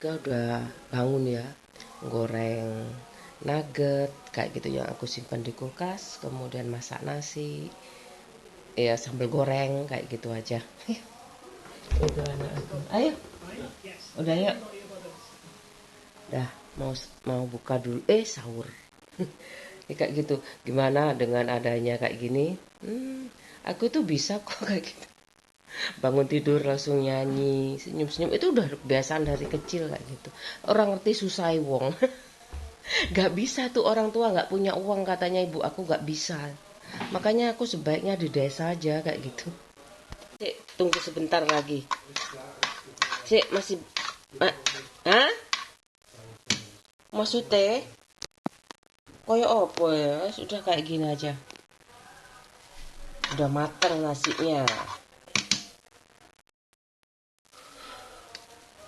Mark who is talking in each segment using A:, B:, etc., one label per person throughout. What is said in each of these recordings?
A: Kau udah bangun ya, goreng nugget kayak gitu yang aku simpan di kulkas, kemudian masak nasi, ya sambal goreng kayak gitu aja. Udah anak aku. Ayo, udah yuk. Dah mau mau buka dulu. Sahur. Ya, kayak gitu. Gimana dengan adanya kayak gini? Aku tuh bisa kok kayak gitu. Bangun tidur langsung nyanyi, senyum-senyum itu udah kebiasaan dari kecil kayak gitu. Orang ngerti susah wong. Gak bisa tuh orang tua gak punya uang katanya ibu aku gak bisa. Makanya aku sebaiknya di desa aja kayak gitu. Cik, tunggu sebentar lagi. Cik, masih... Hah? Maksudnya? Koyo opo ya? Sudah kayak gini aja. Udah matang nasinya.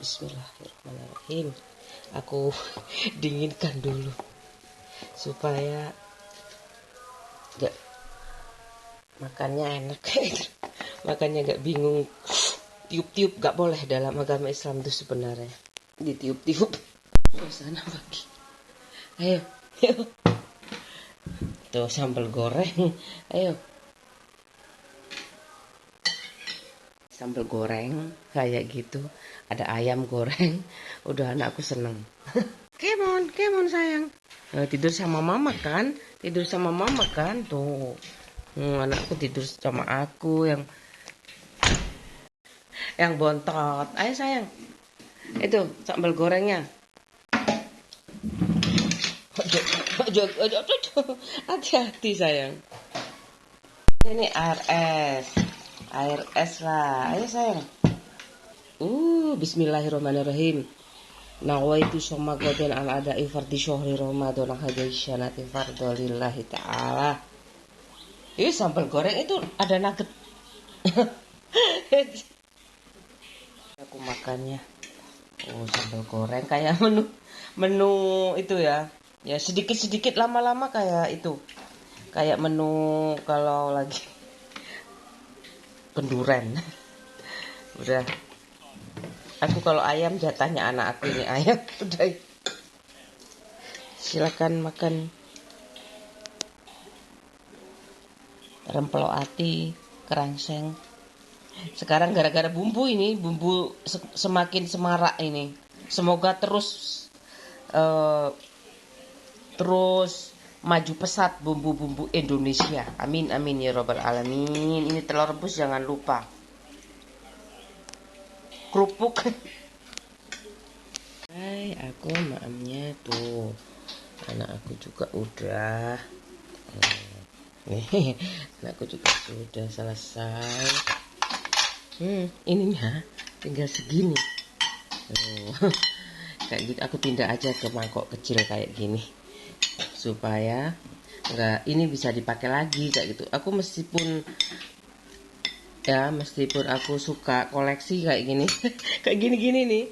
A: Bismillahirrahmanirrahim. Aku dinginkan dulu supaya gak makannya enak kayak gitu. Makanya gak bingung. Tiup-tiup gak boleh dalam agama Islam itu sebenarnya. Ditiup-tiup. Sana pagi. Ayo, ayo. Tuh sambal goreng. Ayo. Sambal goreng kayak gitu. Ada ayam goreng. Udah anakku seneng. Kemon sayang. Tidur sama mama kan? Tidur sama mama kan? Tuh. Anakku tidur sama aku yang bontot. Ayo sayang. Itu sambal gorengnya. Ojo, hati-hati sayang. Ini air es. Air es lah. Ayo sayang. Bismillahirrahmanirrahim. Nawaitu soma goden al ada'i fardi syahri Ramadan hadaisyanati fardolillahi ta'ala. Ini sambal goreng itu ada nugget. Aku makannya. Sambal goreng kayak menu itu ya. Ya sedikit-sedikit lama-lama kayak itu. Kayak menu kalau lagi kenduren. Udah. Aku kalau ayam jatahnya anak aku ini ayam. Udah. Silakan makan. Rempelo ati, kerangseng. Sekarang gara-gara bumbu ini, bumbu semakin semarak ini. Semoga terus maju pesat bumbu-bumbu Indonesia. Amin amin ya robbal alamin. Ini telur rebus jangan lupa. Kerupuk. Hai, aku maamnya tuh. Anak aku juga udah. Nih, anakku juga sudah selesai. Ininya tinggal segini. Kayak gitu aku pindah aja ke mangkok kecil kayak gini supaya enggak ini bisa dipakai lagi kayak gitu. Aku meskipun aku suka koleksi kayak gini kayak gini-gini nih,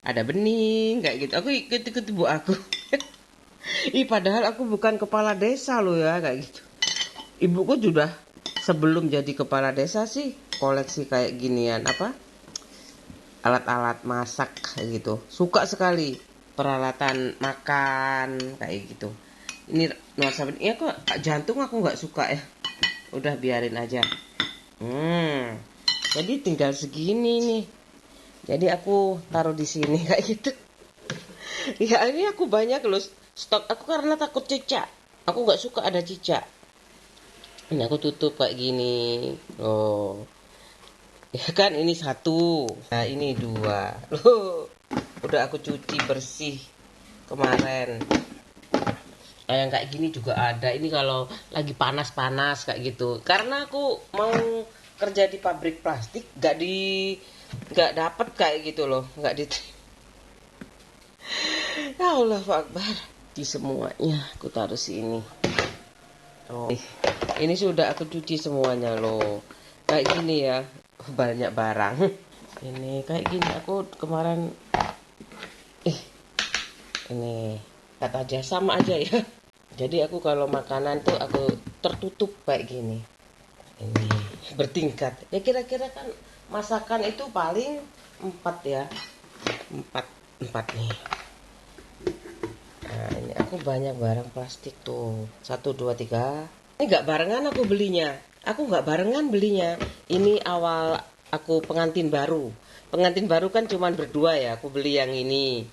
A: ada bening kayak gitu. Aku ikut ibu aku. Padahal aku bukan kepala desa loh ya kayak gitu. Ibuku sudah sebelum jadi kepala desa sih koleksi kayak ginian alat-alat masak kayak gitu. Suka sekali peralatan makan kayak gitu. Ini nuansa ya kok jantung aku nggak suka ya. Udah biarin aja. Jadi tinggal segini nih. Jadi aku taruh di sini kayak gitu. Ya ini aku banyak loh stok aku karena takut cicak. Aku nggak suka ada cicak. Ini aku tutup kayak gini. Oh. Ya kan ini satu. Nah ini dua. Loh. Udah aku cuci bersih kemarin. Nah, yang kayak gini juga ada. Ini kalau lagi panas-panas kayak gitu. Karena aku mau kerja di pabrik plastik, nggak dapet kayak gitu loh, nggak di. Ya Allah Akbar. Di semuanya aku taruh sini. Oh, ini sudah aku cuci semuanya loh. Kayak gini ya, banyak barang. Ini kayak gini aku kemarin. Ini kata aja sama aja ya. Jadi aku kalau makanan tuh aku tertutup kayak gini. Ini bertingkat. Ya kira-kira kan masakan itu paling 4 ya. empat empat nih. Nah, ini aku banyak barang plastik tuh. 1, 2, 3. Ini nggak barengan aku belinya. Aku nggak barengan belinya. Ini awal aku pengantin baru. Pengantin baru kan cuman berdua ya. Aku beli yang ini.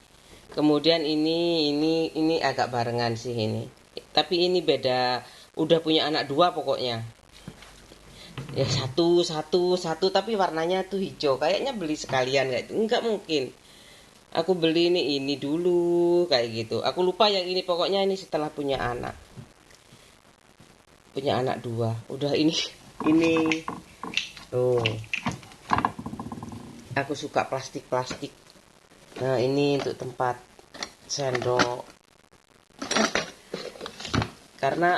A: Kemudian ini agak barengan sih ini. Tapi ini beda. Udah punya anak dua pokoknya. Ya satu, satu, satu. Tapi warnanya tuh hijau. Kayaknya beli sekalian kayak itu. Enggak mungkin. Aku beli ini dulu kayak gitu. Aku lupa yang ini pokoknya ini setelah punya anak. Punya anak dua. Udah ini tuh. Aku suka plastik-plastik. Nah, ini untuk tempat sendok. Karena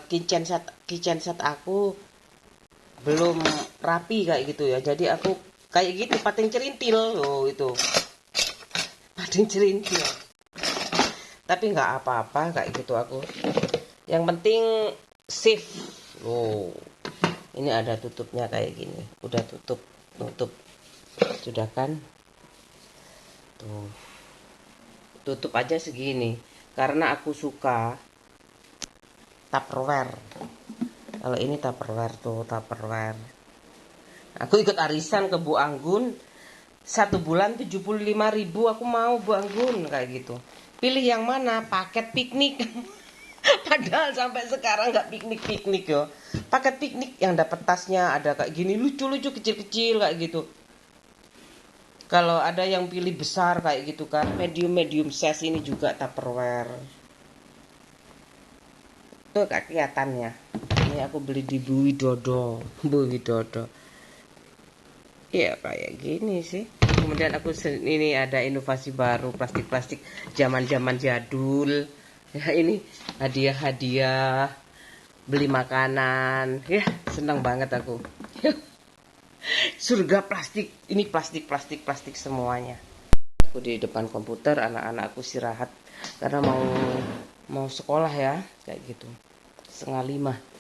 A: kitchen set aku belum rapi kayak gitu ya. Jadi aku kayak gitu pating cerintil loh itu. Pating cerintil. Tapi nggak apa-apa kayak gitu aku. Yang penting safe. Loh. Ini ada tutupnya kayak gini. Udah tutup. Sudah kan? Tuh. Tutup aja segini. Karena aku suka Tupperware. Kalau ini Tupperware tuh, Tupperware. Aku ikut arisan ke Bu Anggun. 1 bulan 75.000 aku mau Bu Anggun kayak gitu. Pilih yang mana? Paket piknik. Padahal sampai sekarang nggak piknik-piknik yo. Paket piknik yang dapat tasnya ada kayak gini lucu-lucu kecil-kecil kayak gitu. Kalau ada yang pilih besar kayak gitu kan, medium size ini juga Tupperware. Tuh gak kelihatannya. Ini aku beli di Bu Widodo. Bu Widodo. Iya kayak gini sih. Kemudian ini ada inovasi baru plastik-plastik zaman-zaman jadul. Ya ini hadiah-hadiah beli makanan. Ya senang banget aku. Surga plastik. Ini plastik semuanya. Aku di depan komputer, anak-anakku istirahat karena mau sekolah ya kayak gitu. 4:30.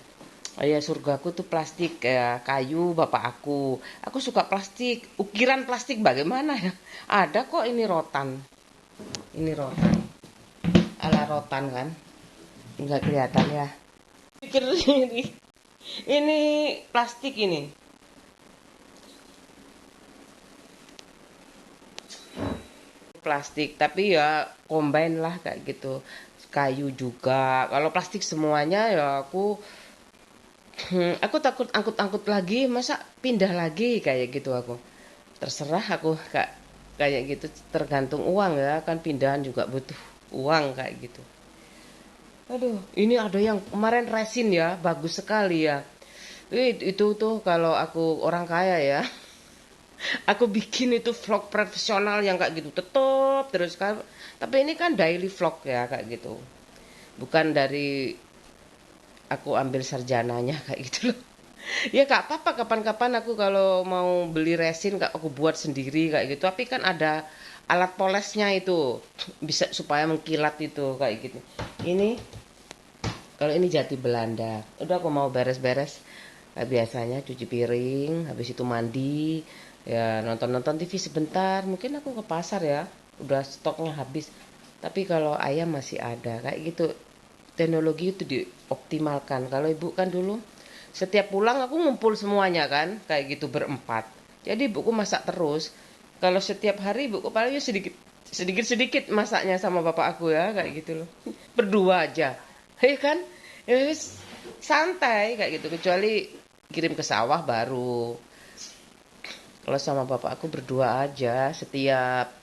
A: Oh ya, surgaku tuh plastik ya, kayu bapak aku. Aku suka plastik. Ukiran plastik bagaimana ya? Ada kok ini rotan. Ini rotan. Ala rotan kan? Enggak kelihatan ya. Pikir ini plastik ini. Plastik, tapi ya combine lah kayak gitu. Kayu juga. Kalau plastik semuanya ya aku takut angkut-angkut lagi, masa pindah lagi kayak gitu aku. Terserah aku kayak gitu tergantung uang ya, kan pindahan juga butuh uang kayak gitu. Aduh, ini ada yang kemarin resin ya, bagus sekali ya. Itu tuh kalau aku orang kaya ya, aku bikin itu vlog profesional yang kayak gitu, tetep terus kan. Tapi ini kan daily vlog ya kayak gitu. Bukan dari aku ambil sarjananya kayak gitu loh. Ya gak apa-apa kapan-kapan aku kalau mau beli resin aku buat sendiri kayak gitu. Tapi kan ada alat polesnya itu bisa supaya mengkilat itu kayak gitu. Ini kalau ini jati Belanda. Udah aku mau beres-beres. Biasanya cuci piring, habis itu mandi, ya nonton-nonton TV sebentar. Mungkin aku ke pasar ya. Udah stoknya habis. Tapi kalau ayam masih ada kayak gitu. Teknologi itu dioptimalkan. Kalau ibu kan dulu setiap pulang aku ngumpul semuanya kan, kayak gitu berempat. Jadi ibuku masak terus. Kalau setiap hari ibuku paling sedikit masaknya sama bapak aku ya, kayak gitu loh. Berdua aja. Hei kan? Yes, santai kayak gitu kecuali kirim ke sawah baru. Kalau sama bapak aku berdua aja setiap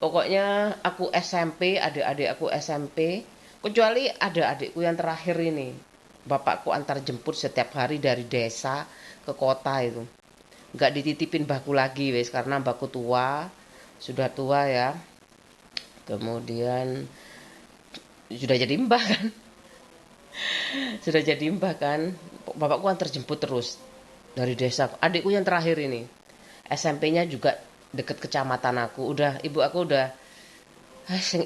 A: pokoknya aku SMP, adik-adik aku SMP, kecuali ada adikku yang terakhir ini. Bapakku antar jemput setiap hari dari desa ke kota itu. Nggak dititipin baku lagi wes karena baku tua, sudah tua ya. Kemudian sudah jadi mbah kan. Sudah jadi mbah kan. Bapakku antar jemput terus dari desa. Adikku yang terakhir ini. SMP-nya juga deket kecamatan aku. Udah ibu aku udah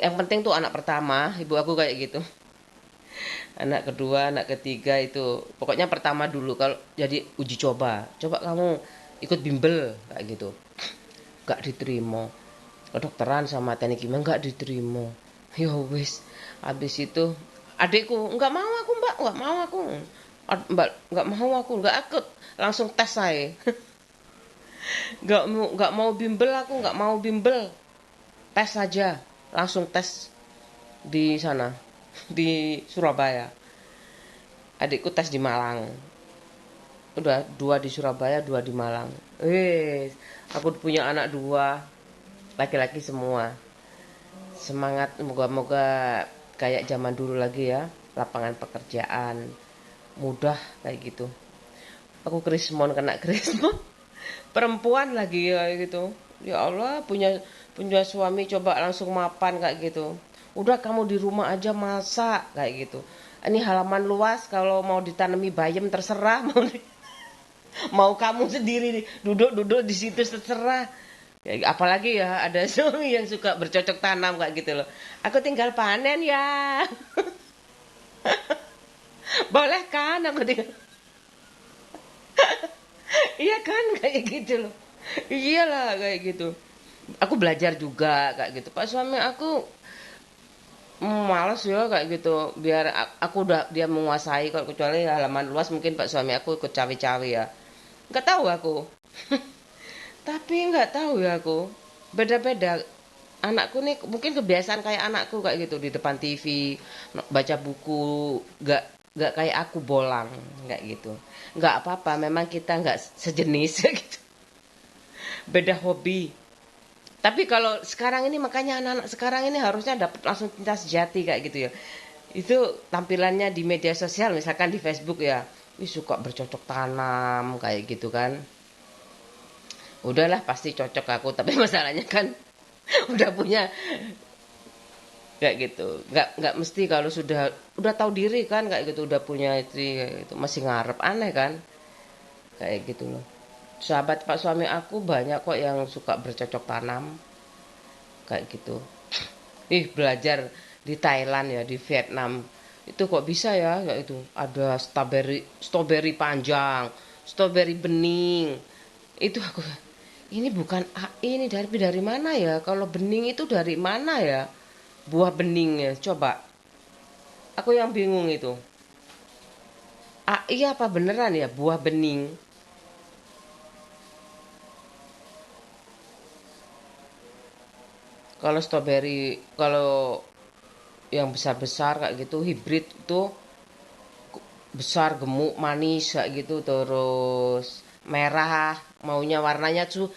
A: yang penting tuh anak pertama, ibu aku kayak gitu. Anak kedua, anak ketiga itu pokoknya pertama dulu kalau jadi uji coba. Coba kamu ikut bimbel kayak gitu. Gak diterima. kedokteran sama teknik kimia nggak diterima. Ya wis, habis itu adikku nggak mau aku mbak, nggak mau aku. Mbak nggak mau aku, nggak akut, langsung tes saya. Nggak mau bimbel, aku nggak mau bimbel, tes saja, langsung tes di sana, di Surabaya. Adikku tes di Malang, udah dua di Surabaya, dua di Malang. Aku punya anak dua, laki-laki semua. Semangat, moga-moga kayak zaman dulu lagi ya, lapangan pekerjaan mudah kayak gitu. Aku krismon, kena krismon. Perempuan lagi ya gitu. Ya Allah, punya punya suami coba langsung mapan kayak gitu. Udah kamu di rumah aja masak kayak gitu. Ini halaman luas, kalau mau ditanami bayam terserah, mau kamu sendiri duduk-duduk di situ terserah. Ya, apalagi ya ada suami yang suka bercocok tanam kayak gitu loh. Aku tinggal panen ya. Boleh kan aku tinggal. Iya kan kayak gitu loh. Iyalah kayak gitu. Aku belajar juga kayak gitu. Pak suami aku males ya kayak gitu. Biar aku udah dia menguasai, kalau kecuali halaman luas mungkin Pak suami aku ikut cawe-cawe ya. Nggak tahu aku. Tapi nggak tahu ya aku. Beda-beda. Anakku nih mungkin kebiasaan kayak anakku kayak gitu di depan TV, baca buku, nggak kayak aku bolang nggak gitu. Nggak apa-apa, memang kita nggak sejenis gitu. Beda hobi. Tapi kalau sekarang ini makanya anak-anak sekarang ini harusnya dapat langsung cinta sejati kayak gitu ya. Itu tampilannya di media sosial misalkan di Facebook ya. Wih, suka bercocok tanam kayak gitu kan. Udahlah pasti cocok aku, tapi masalahnya kan udah punya kayak gitu. Nggak mesti kalau udah tahu diri kan kayak gitu, udah punya istri kayak gitu masih ngarep, aneh kan kayak gitu loh. Sahabat Pak suami aku banyak kok yang suka bercocok tanam kayak gitu. Belajar di Thailand ya, di Vietnam itu kok bisa ya kayak itu, ada strawberry panjang, strawberry bening. Itu aku, ini bukan ini dari mana ya, kalau bening itu dari mana ya, buah beningnya coba, aku yang bingung itu. Iya apa beneran ya buah bening? Kalau strawberry, kalau yang besar-besar kayak gitu hibrid itu besar, gemuk, manis kayak gitu, terus merah, maunya warnanya tuh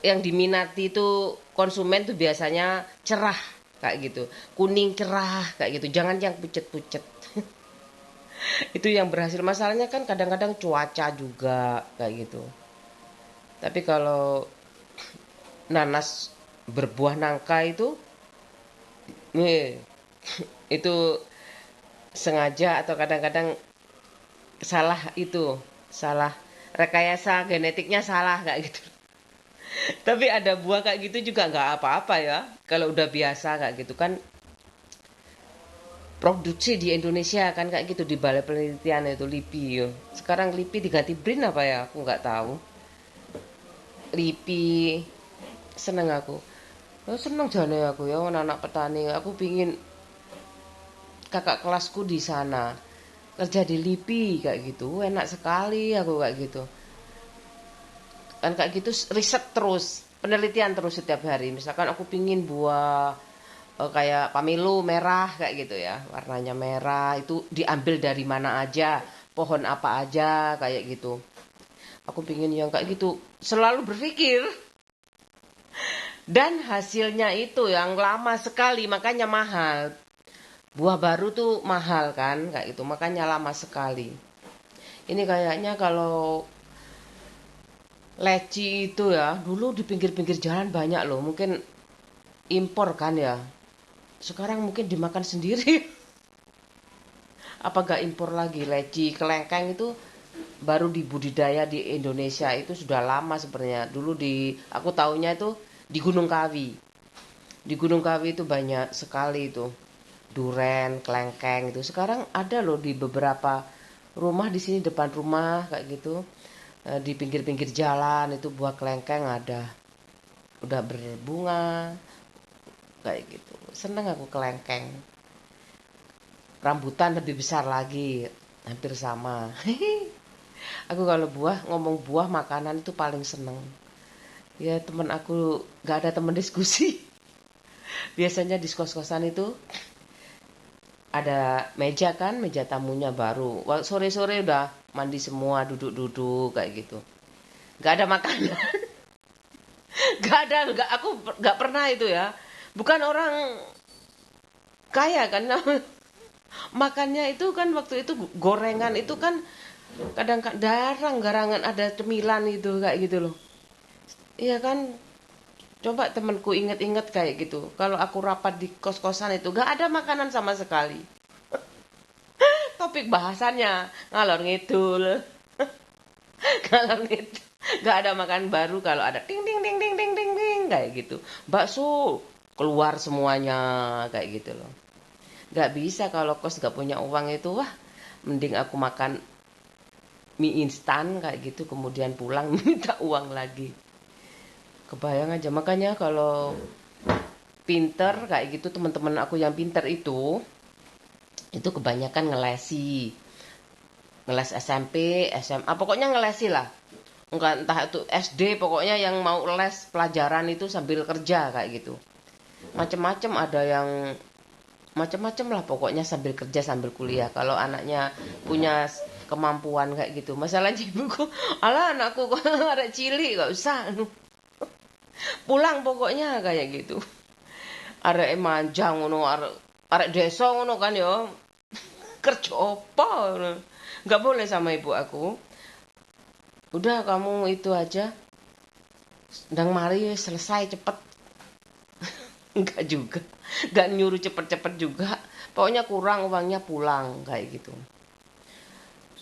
A: yang diminati itu konsumen tuh biasanya cerah kayak gitu, kuning cerah kayak gitu, jangan yang pucet-pucet. Itu yang berhasil. Masalahnya kan kadang-kadang cuaca juga kayak gitu. Tapi kalau nanas berbuah nangka itu, nih, itu sengaja atau kadang-kadang salah itu, salah rekayasa genetiknya salah kayak gitu. Tapi ada buah kayak gitu juga nggak apa-apa ya. Kalau udah biasa kayak gitu kan, produksi di Indonesia kan kayak gitu di Balai Penelitian itu LIPI yo. Sekarang LIPI diganti BRIN apa ya? Aku nggak tahu. LIPI, seneng aku. Oh, seneng jane aku ya anak petani. Aku pingin kakak kelasku di sana kerja di LIPI kayak gitu. Enak sekali aku kayak gitu. Kan kayak gitu riset terus, penelitian terus setiap hari. Misalkan aku pingin buah kayak pamilu merah kayak gitu ya, warnanya merah, itu diambil dari mana aja, pohon apa aja kayak gitu. Aku pingin yang kayak gitu, selalu berpikir. Dan hasilnya itu yang lama sekali, makanya mahal. Buah baru tuh mahal kan kayak gitu, makanya lama sekali. Ini kayaknya kalau leci itu ya, dulu di pinggir-pinggir jalan banyak loh, mungkin impor kan ya. Sekarang mungkin dimakan sendiri. Apa gak impor lagi? Leci kelengkeng itu baru dibudidaya di Indonesia itu sudah lama sebenarnya. Dulu aku taunya itu di Gunung Kawi. Di Gunung Kawi itu banyak sekali itu duren, kelengkeng itu. Sekarang ada loh di beberapa rumah di sini, depan rumah kayak gitu. Di pinggir-pinggir jalan itu buah kelengkeng ada. udah berbunga kayak gitu. Seneng aku kelengkeng. Rambutan lebih besar lagi, hampir sama. Aku kalau ngomong buah makanan itu paling seneng. Ya temen aku gak ada temen diskusi. Biasanya di kos-kosan itu ada meja kan, meja tamunya baru. Sore-sore udah mandi semua, duduk-duduk kayak gitu. Gak ada makanan. Gak ada, aku gak pernah itu ya. Bukan orang kaya kan, makannya itu kan waktu itu gorengan itu kan kadang-kadang jarang garangan ada cemilan itu kayak gitu loh. Iya kan, coba temanku inget-inget kayak gitu. Kalau aku rapat di kos-kosan itu gak ada makanan sama sekali. Topik bahasannya ngalor ngidul, ngalor ngidul. Gak ada makan baru kalau ada ting ting ting ting ting ting ting kayak gitu. Bakso keluar semuanya kayak gitu loh. Gak bisa kalau kos gak punya uang itu, wah mending aku makan mie instan kayak gitu kemudian pulang minta uang lagi. Kebayang aja, makanya kalau pinter kayak gitu, teman-teman aku yang pinter itu kebanyakan ngeles SMP, SMA, pokoknya ngelesi lah. Enggak, entah itu SD, pokoknya yang mau les pelajaran itu sambil kerja kayak gitu. Macem-macem, ada yang macem-macem lah pokoknya sambil kerja sambil kuliah. Kalau anaknya punya kemampuan kayak gitu, masalahnya ibuku, alah anakku kok ada cilik gak usah pulang pokoknya kayak gitu. Arek manjang ngono, arek desa ngono kan ya. Kerja apa? Nggak boleh sama ibu aku. Udah kamu itu aja. Ndang mari selesai cepet. Enggak juga. Nggak nyuruh cepet-cepet juga. Pokoknya kurang uangnya pulang kayak gitu.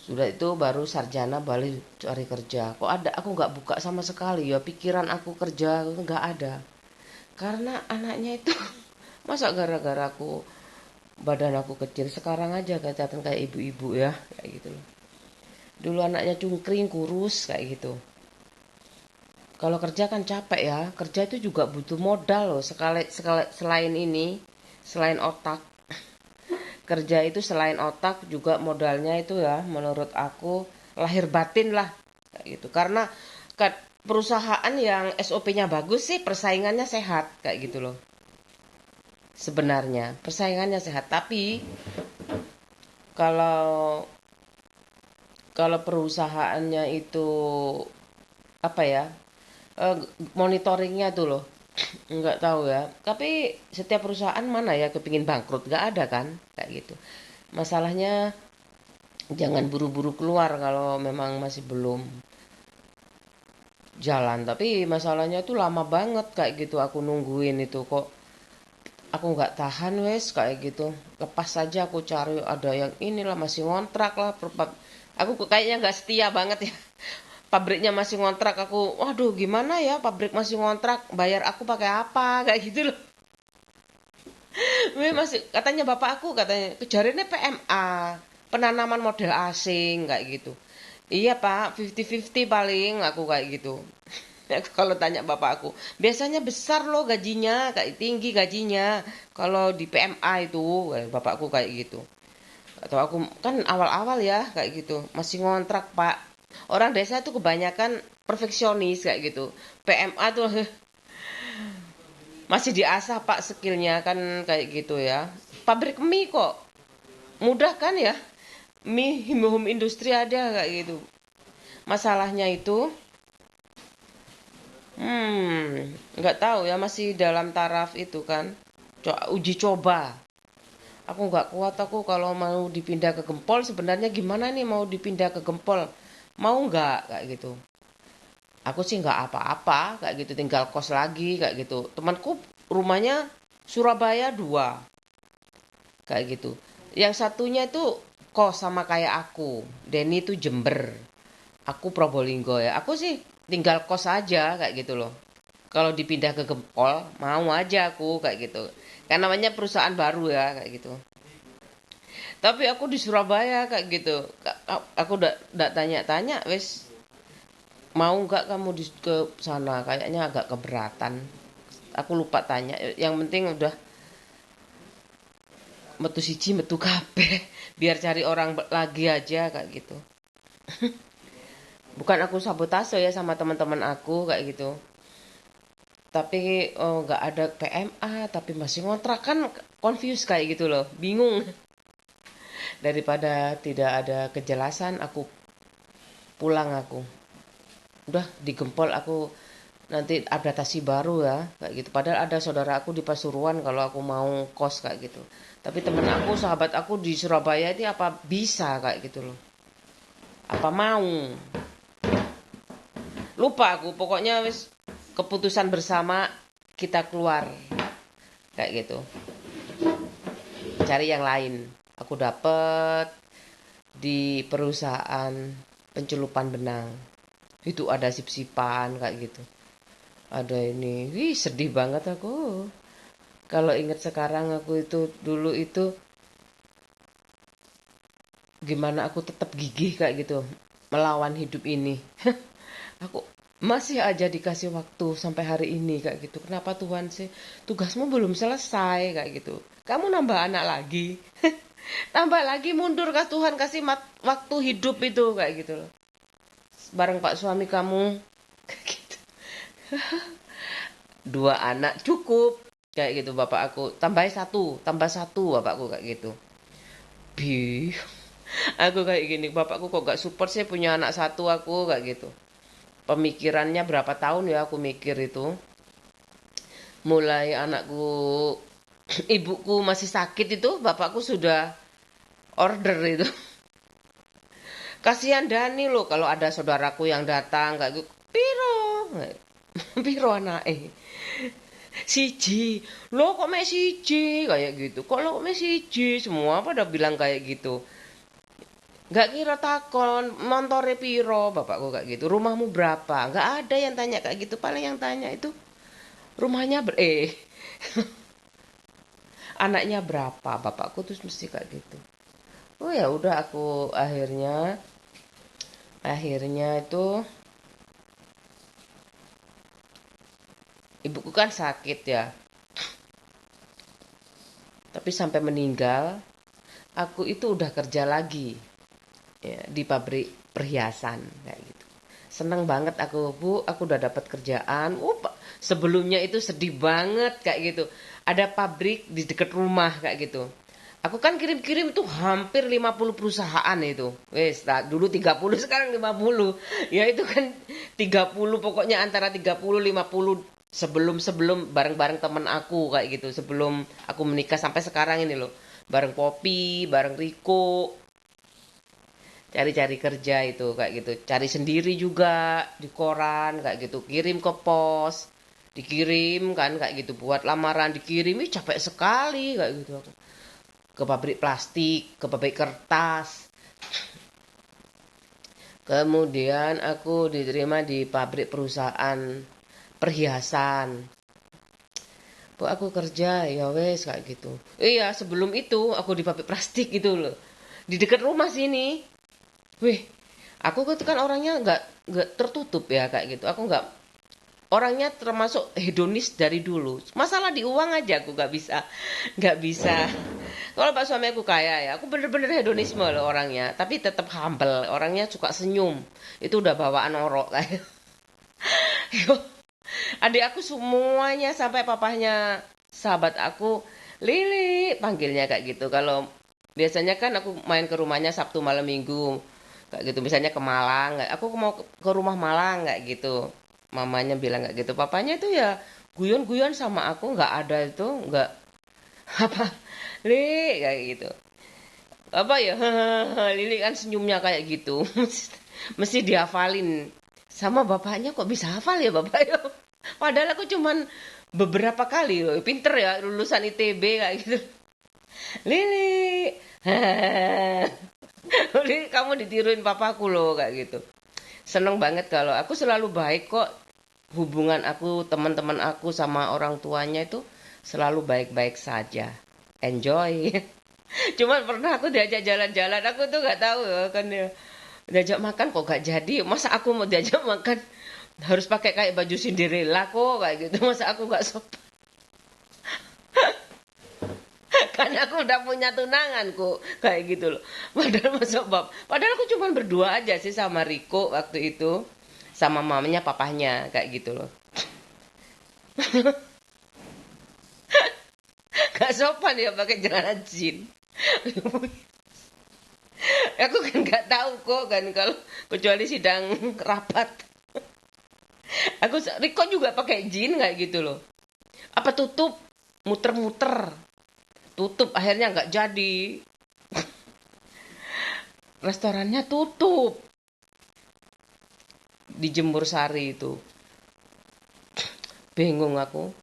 A: Sudah itu baru sarjana balik cari kerja. Kok ada aku nggak buka sama sekali ya, pikiran aku kerja nggak ada. Karena anaknya itu masa gara-gara badan aku kecil sekarang aja kelihatan kayak ibu-ibu ya kayak gitu loh. Dulu anaknya cungkring kurus kayak gitu. Kalau kerja kan capek ya, kerja itu juga butuh modal loh. Selain ini, selain otak, kerja itu selain otak juga modalnya itu ya menurut aku lahir batin lah kayak gitu. Karena perusahaan yang SOP-nya bagus sih persaingannya sehat kayak gitu loh. Sebenarnya persaingannya sehat, tapi kalau kalau perusahaannya itu apa ya, eh, monitoringnya tuh loh, nggak tahu ya. Tapi setiap perusahaan mana ya kepingin bangkrut, nggak ada kan kayak gitu. Masalahnya jangan buru-buru keluar kalau memang masih belum jalan. Tapi masalahnya tuh lama banget kayak gitu aku nungguin itu, kok aku nggak tahan wes kayak gitu. Lepas saja aku cari ada yang inilah masih ngontrak lah. Aku kayaknya nggak setia banget ya. Pabriknya masih ngontrak, aku waduh gimana ya, pabrik masih ngontrak bayar aku pakai apa kayak gitu loh. Masih katanya bapak aku, katanya kejarinnya PMA, penanaman model asing kayak gitu. Iya pak, 50-50 paling aku kayak gitu. Aku kalau tanya bapak aku, biasanya besar loh gajinya, kayak tinggi gajinya kalau di PMA itu, bapakku kayak gitu. Atau aku kan awal-awal ya kayak gitu, masih ngontrak pak. Orang desa tuh kebanyakan perfeksionis kayak gitu. PMA tuh masih diasah pak skillnya kan kayak gitu ya. Pabrik mie kok mudah kan ya, mie home industri ada kayak gitu. Masalahnya itu nggak tahu ya, masih dalam taraf itu kan, uji coba. Aku nggak kuat aku kalau mau dipindah ke Gempol. Sebenarnya gimana nih mau dipindah ke Gempol, mau nggak kayak gitu. Aku sih nggak apa-apa kayak gitu, tinggal kos lagi kayak gitu. Temanku rumahnya Surabaya 2 kayak gitu. Yang satunya itu kos sama kayak aku, Denny itu Jember, aku Probolinggo ya. Aku sih tinggal kos aja kayak gitu loh. Kalau dipindah ke Gempol mau aja aku kayak gitu, kan namanya perusahaan baru ya kayak gitu. Tapi aku di Surabaya kayak gitu. Aku udah tanya-tanya wes, mau nggak kamu ke sana, kayaknya agak keberatan. aku lupa tanya. Yang penting udah metu siji metu kabeh. Biar cari orang lagi aja kayak gitu. Bukan aku sabotase ya sama teman-teman aku kayak gitu. Tapi nggak ada PMA, tapi masih ngontrak kan, confused kayak gitu loh, bingung. Daripada tidak ada kejelasan, aku pulang aku. Udah digempol aku, nanti adaptasi baru ya kayak gitu. Padahal ada saudara aku di Pasuruan kalau aku mau kos kayak gitu. Tapi temen aku, sahabat aku di Surabaya ini apa bisa kayak gitu loh. Apa mau? Lupa aku, pokoknya wis keputusan bersama kita keluar kayak gitu. Cari yang lain. Aku dapet di perusahaan pencelupan benang. Itu ada sip-sipan kayak gitu. Ada ini. Wih, sedih banget aku. Kalau ingat sekarang aku itu dulu itu gimana aku tetap gigih kayak gitu melawan hidup ini. Aku masih aja dikasih waktu sampai hari ini kayak gitu. Kenapa Tuhan sih? Tugasmu belum selesai kayak gitu. Kamu nambah anak lagi. Tambah lagi mundur ke Tuhan kasih waktu hidup itu kayak gitu loh. Bareng Pak suami kamu kayak gitu. Dua anak cukup kayak gitu bapak aku. Tambah satu bapakku kayak gitu. Bi, aku kayak gini, bapakku kok gak support sih punya anak satu aku kayak gitu. Pemikirannya berapa tahun ya aku mikir itu. Mulai anakku, ibuku masih sakit itu, bapakku sudah order itu. Kasihan Dani loh kalau ada saudaraku yang datang kayak gitu. Piro, piro anake. Siji, lo kok mek siji kayak gitu. Kok lo kok mek siji, semua pada bilang kayak gitu. Nggak kira takon, montore piro, bapakku kayak gitu. Rumahmu berapa? Nggak ada yang tanya kayak gitu. Paling yang tanya itu rumahnya anaknya berapa? Bapakku tuh mesti kayak gitu. Oh ya udah aku akhirnya itu ibuku kan sakit ya. Tapi sampai meninggal, aku itu udah kerja lagi ya, di pabrik perhiasan kayak gitu. Seneng banget aku, Bu, aku udah dapat kerjaan. Sebelumnya itu sedih banget kayak gitu. Ada pabrik di dekat rumah kayak gitu. Aku kan kirim-kirim itu hampir 50 perusahaan itu. Wes, dulu 30 sekarang 50. Ya itu kan 30 pokoknya antara 30 50 sebelum bareng-bareng temen aku kayak gitu. Sebelum aku menikah sampai sekarang ini loh. Bareng Poppy, bareng Riko, cari-cari kerja itu kayak gitu, cari sendiri juga di koran kayak gitu, kirim ke pos, dikirim kan kayak gitu, buat lamaran dikirim, capek sekali kayak gitu aku. Ke pabrik plastik, ke pabrik kertas, kemudian aku diterima di pabrik perusahaan perhiasan. Bu, aku kerja ya wes kayak gitu. Iya, sebelum itu aku di pabrik plastik gitu loh, di dekat rumah sini. Wih, aku itu kan orangnya nggak tertutup ya kayak gitu. Aku orangnya termasuk hedonis dari dulu. Masalah di uang aja aku nggak bisa. Kalau pak suami aku kaya ya, aku bener-bener hedonisme loh orangnya. Tapi tetap humble, orangnya suka senyum. Itu udah bawaan orok kayak. Adik aku semuanya sampai papahnya sahabat aku, Lili panggilnya kayak gitu. Kalau biasanya kan aku main ke rumahnya Sabtu malam Minggu kayak gitu, misalnya ke Malang, aku mau ke rumah Malang kayak gitu. Mamanya bilang kayak gitu, papanya itu ya guyon-guyon sama aku, nggak ada itu, nggak apa, Li kayak gitu. Apa ya, Lili kan senyumnya kayak gitu. Mesti dihafalin sama bapaknya, kok bisa hafal ya bapak ya. Padahal aku cuman beberapa kali loh, pinter ya lulusan ITB kayak gitu. Lili, Lili kamu ditiruin papaku loh kayak gitu. Seneng banget kalau aku selalu baik kok, hubungan aku, teman-teman aku sama orang tuanya itu selalu baik-baik saja. Enjoy. Cuman pernah aku diajak jalan-jalan, aku tuh nggak tahu ya kan ya. Diajak makan kok gak jadi. Masa aku mau diajak makan harus pakai kayak baju Cinderella kok kayak gitu. Masa aku nggak sopan? Kan aku udah punya tunangan kok kayak gitu loh. Padahal aku cuma berdua aja sih sama Riko waktu itu, sama mamanya papahnya kayak gitu loh. Gak sopan ya pakai celana jeans. Aku kan nggak tahu kok kan kalau kecuali sidang rapat. Riko juga pakai jeans kayak gitu loh. Apa tutup, muter-muter, tutup akhirnya nggak jadi. Restorannya tutup di Jemur Sari itu. Bingung aku.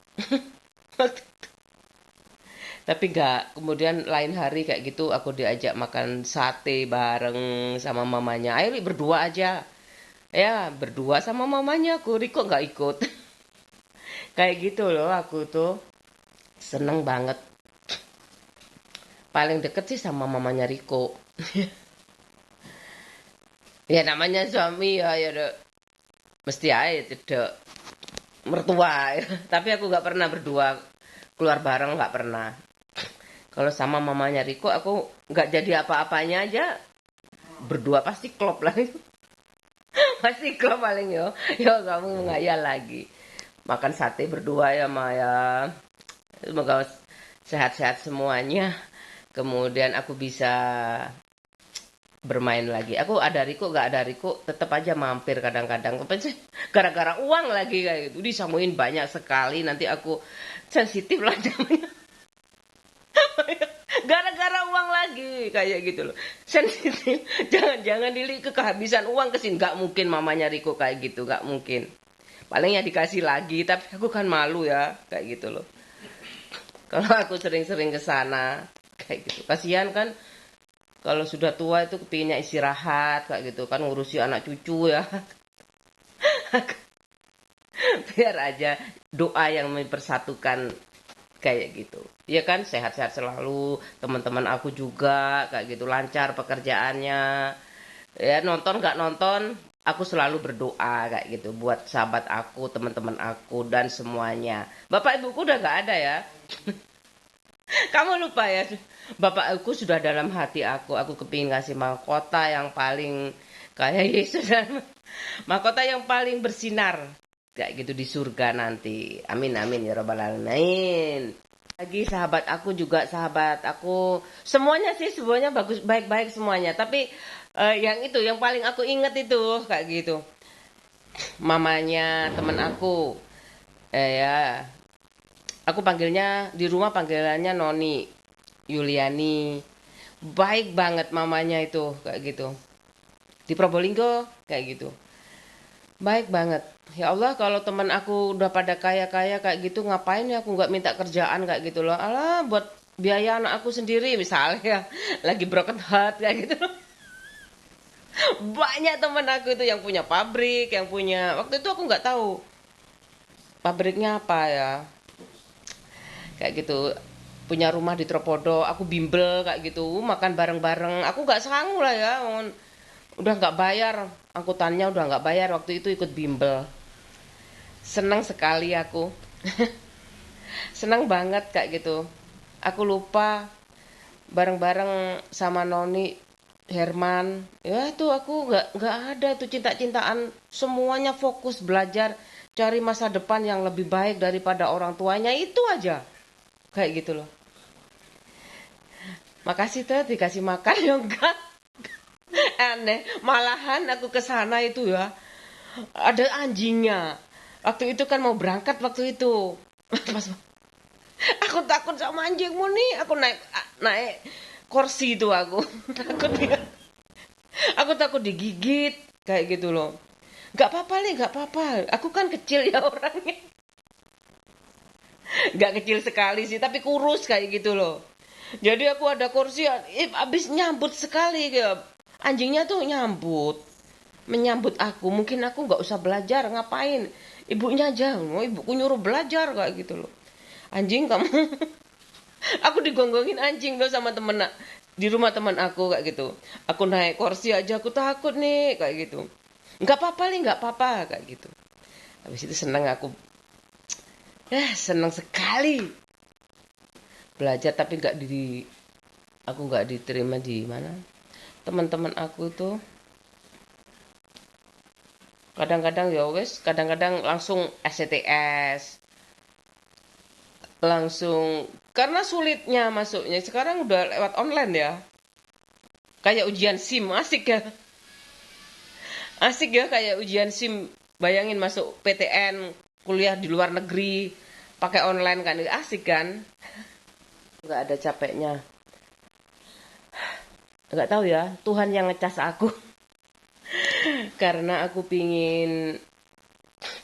A: Tapi nggak, kemudian lain hari kayak gitu aku diajak makan sate bareng sama mamanya. Ayo Ri, berdua aja. Ya, berdua sama mamanya aku. Riko nggak ikut. Kayak gitu loh aku tuh. Seneng banget. Paling deket sih sama mamanya Riko. Ya namanya suami ya, ya udah, mesti aja tidak mertua. Tapi aku nggak pernah berdua keluar bareng, nggak pernah. Kalau sama mamanya Riko aku nggak jadi apa-apanya aja, berdua pasti klop lah. Pasti klop paling yo. Yo kamu ngayal lagi. Makan sate berdua ya Maya. Semoga sehat-sehat semuanya. Kemudian aku bisa bermain lagi. Aku ada Riko, gak ada Riko, tetap aja mampir kadang-kadang. Gara-gara uang lagi kayak gitu. Disamuin banyak sekali. Nanti aku sensitif lah namanya. Gara-gara uang lagi kayak gitu loh. Sensitif. Jangan dilihat kehabisan uang kesini. Gak mungkin mamanya Riko kayak gitu, gak mungkin. Paling ya dikasih lagi, tapi aku kan malu ya kayak gitu loh. Kalau aku sering-sering ke sana kayak gitu. Kasihan kan kalau sudah tua itu kepinginnya istirahat kayak gitu kan, ngurusi anak cucu ya. Biar aja doa yang mempersatukan kayak gitu. Ya kan, sehat-sehat selalu, teman-teman aku juga kayak gitu, lancar pekerjaannya. Ya nonton nggak nonton, aku selalu berdoa kayak gitu buat sahabat aku, teman-teman aku dan semuanya. Bapak ibuku udah nggak ada ya. Kamu lupa ya, Bapak aku sudah dalam hati aku. Aku kepingin ngasih mahkota yang paling kayak Yesus dan mahkota yang paling bersinar kayak gitu di surga nanti. Amin amin ya robbal alamin. Lagi sahabat aku juga sahabat aku, semuanya sih semuanya bagus, baik-baik semuanya. Tapi yang itu yang paling aku inget itu kayak gitu. Mamanya temen aku, ya aku panggilnya di rumah, panggilannya Noni Yuliani. Baik banget mamanya itu kayak gitu. Di Probolinggo kayak gitu. Baik banget. Ya Allah, kalau teman aku udah pada kaya-kaya kayak gitu, ngapain ya aku nggak minta kerjaan kayak gitu loh. Alah, buat biaya anak aku sendiri misalnya. Lagi broken heart kayak gitu loh. Banyak teman aku itu yang punya pabrik, yang punya. Waktu itu aku nggak tahu pabriknya apa ya. Kayak gitu, punya rumah di Tropodo, aku bimbel kayak gitu, makan bareng-bareng, aku nggak sanggup lah ya, udah nggak bayar, angkutannya udah nggak bayar, waktu itu ikut bimbel. Senang sekali aku. Senang banget kayak gitu. Aku lupa bareng-bareng sama Noni, Herman, ya itu aku nggak ada tuh cinta-cintaan, semuanya fokus belajar, cari masa depan yang lebih baik daripada orang tuanya, itu aja kayak gitu loh. Makasih tuh dikasih makan ya enggak. Aneh, malahan aku ke sana itu ya, ada anjingnya. Waktu itu kan mau berangkat waktu itu. Pas aku takut sama anjingmu nih, aku naik naik kursi itu aku. Takut dia. Aku takut digigit kayak gitu loh. Gak apa-apa nih, gak apa-apa. Aku kan kecil ya orangnya. Gak kecil sekali sih, tapi kurus kayak gitu loh. Jadi aku ada kursi, abis nyambut sekali kayak anjingnya tuh menyambut aku. Mungkin aku nggak usah belajar, ngapain? Ibunya aja, oh, ibuku nyuruh belajar kayak gitu loh. Anjing kamu, aku digonggongin anjing loh sama temen di rumah teman aku kayak gitu. Aku naik kursi aja aku takut nih kayak gitu. Nggak apa-apa nih, nggak apa-apa kayak gitu. Habis itu seneng aku, seneng sekali belajar, tapi aku nggak diterima di mana. Teman-teman aku tuh kadang-kadang ya wes, kadang-kadang langsung SCTS, langsung karena sulitnya masuknya. Sekarang udah lewat online ya. Kayak ujian SIM, asik ya. Asik ya kayak ujian SIM. Bayangin masuk PTN, kuliah di luar negeri, pakai online kan, asik kan? Nggak ada capeknya. Nggak tahu ya, Tuhan yang ngecas aku. Karena aku pingin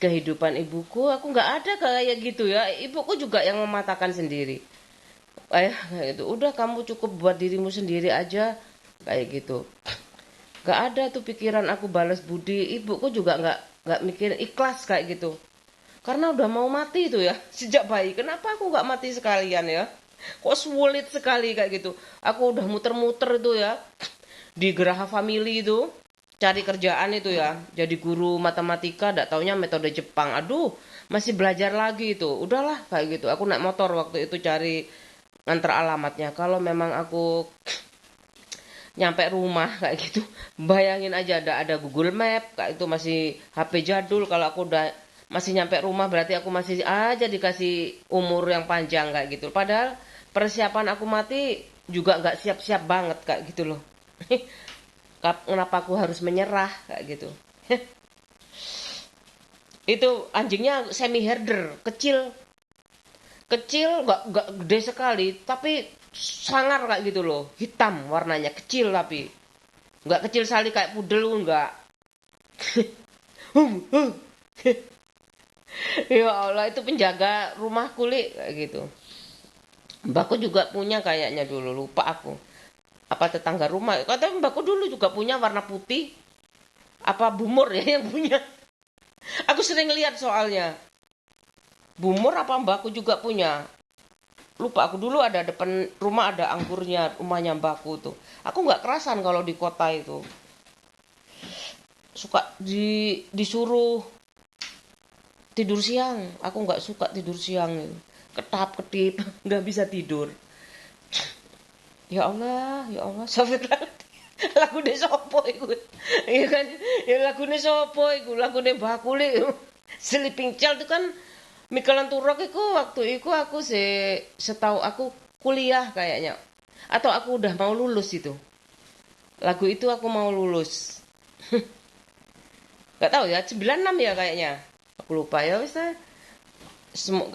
A: kehidupan ibuku, aku nggak ada kayak gitu ya. Ibuku juga yang mematahkan sendiri. Kayak gitu. Udah kamu cukup buat dirimu sendiri aja, kayak gitu. Gak ada tuh pikiran aku balas budi. Ibuku juga nggak mikirin ikhlas kayak gitu. Karena udah mau mati tuh ya sejak bayi. Kenapa aku nggak mati sekalian ya? Kok sulit sekali kayak gitu. Aku udah muter-muter itu ya di Geraha Family itu cari kerjaan itu ya. Jadi guru matematika, ndak taunya metode Jepang. Aduh, masih belajar lagi itu. Udahlah kayak gitu. Aku naik motor waktu itu cari nganter alamatnya. Kalau memang aku nyampe rumah kayak gitu, bayangin aja ada Google Map kayak itu, masih HP jadul. Kalau aku udah masih nyampe rumah berarti aku masih aja dikasih umur yang panjang kayak gitu, padahal persiapan aku mati juga nggak siap-siap banget kayak gitu loh. Kenapa aku harus menyerah kayak gitu. Itu anjingnya semi herder, kecil, kecil, nggak gede sekali, tapi sangar kayak gitu loh, hitam warnanya, kecil tapi nggak kecil sekali kayak pudel, nggak. Ya Allah, itu penjaga rumah kulit kayak gitu. Mbakku juga punya kayaknya dulu, lupa aku. Apa tetangga rumah? Katanya mbakku dulu juga punya warna putih. Apa Bumur ya yang punya? Aku sering lihat soalnya. Bumur apa mbakku juga punya? Lupa aku, dulu ada depan rumah ada anggurnya, rumahnya mbakku tuh. Aku nggak kerasan kalau di kota itu. Suka disuruh tidur siang. Aku nggak suka tidur siang itu. Ketap ketip, nggak bisa tidur. Ya Allah, Sofitlah. Lagu de sopo iku? Iya kan? Ya lagu de sopo iku? Lagu de bakule. Sleeping Child itu kan Mikelan Turok iku waktu iku aku setahu aku kuliah kayaknya. Atau aku udah mau lulus itu. Lagu itu aku mau lulus. Gak tahu ya, 96 ya kayaknya. Aku lupa ya wis lah.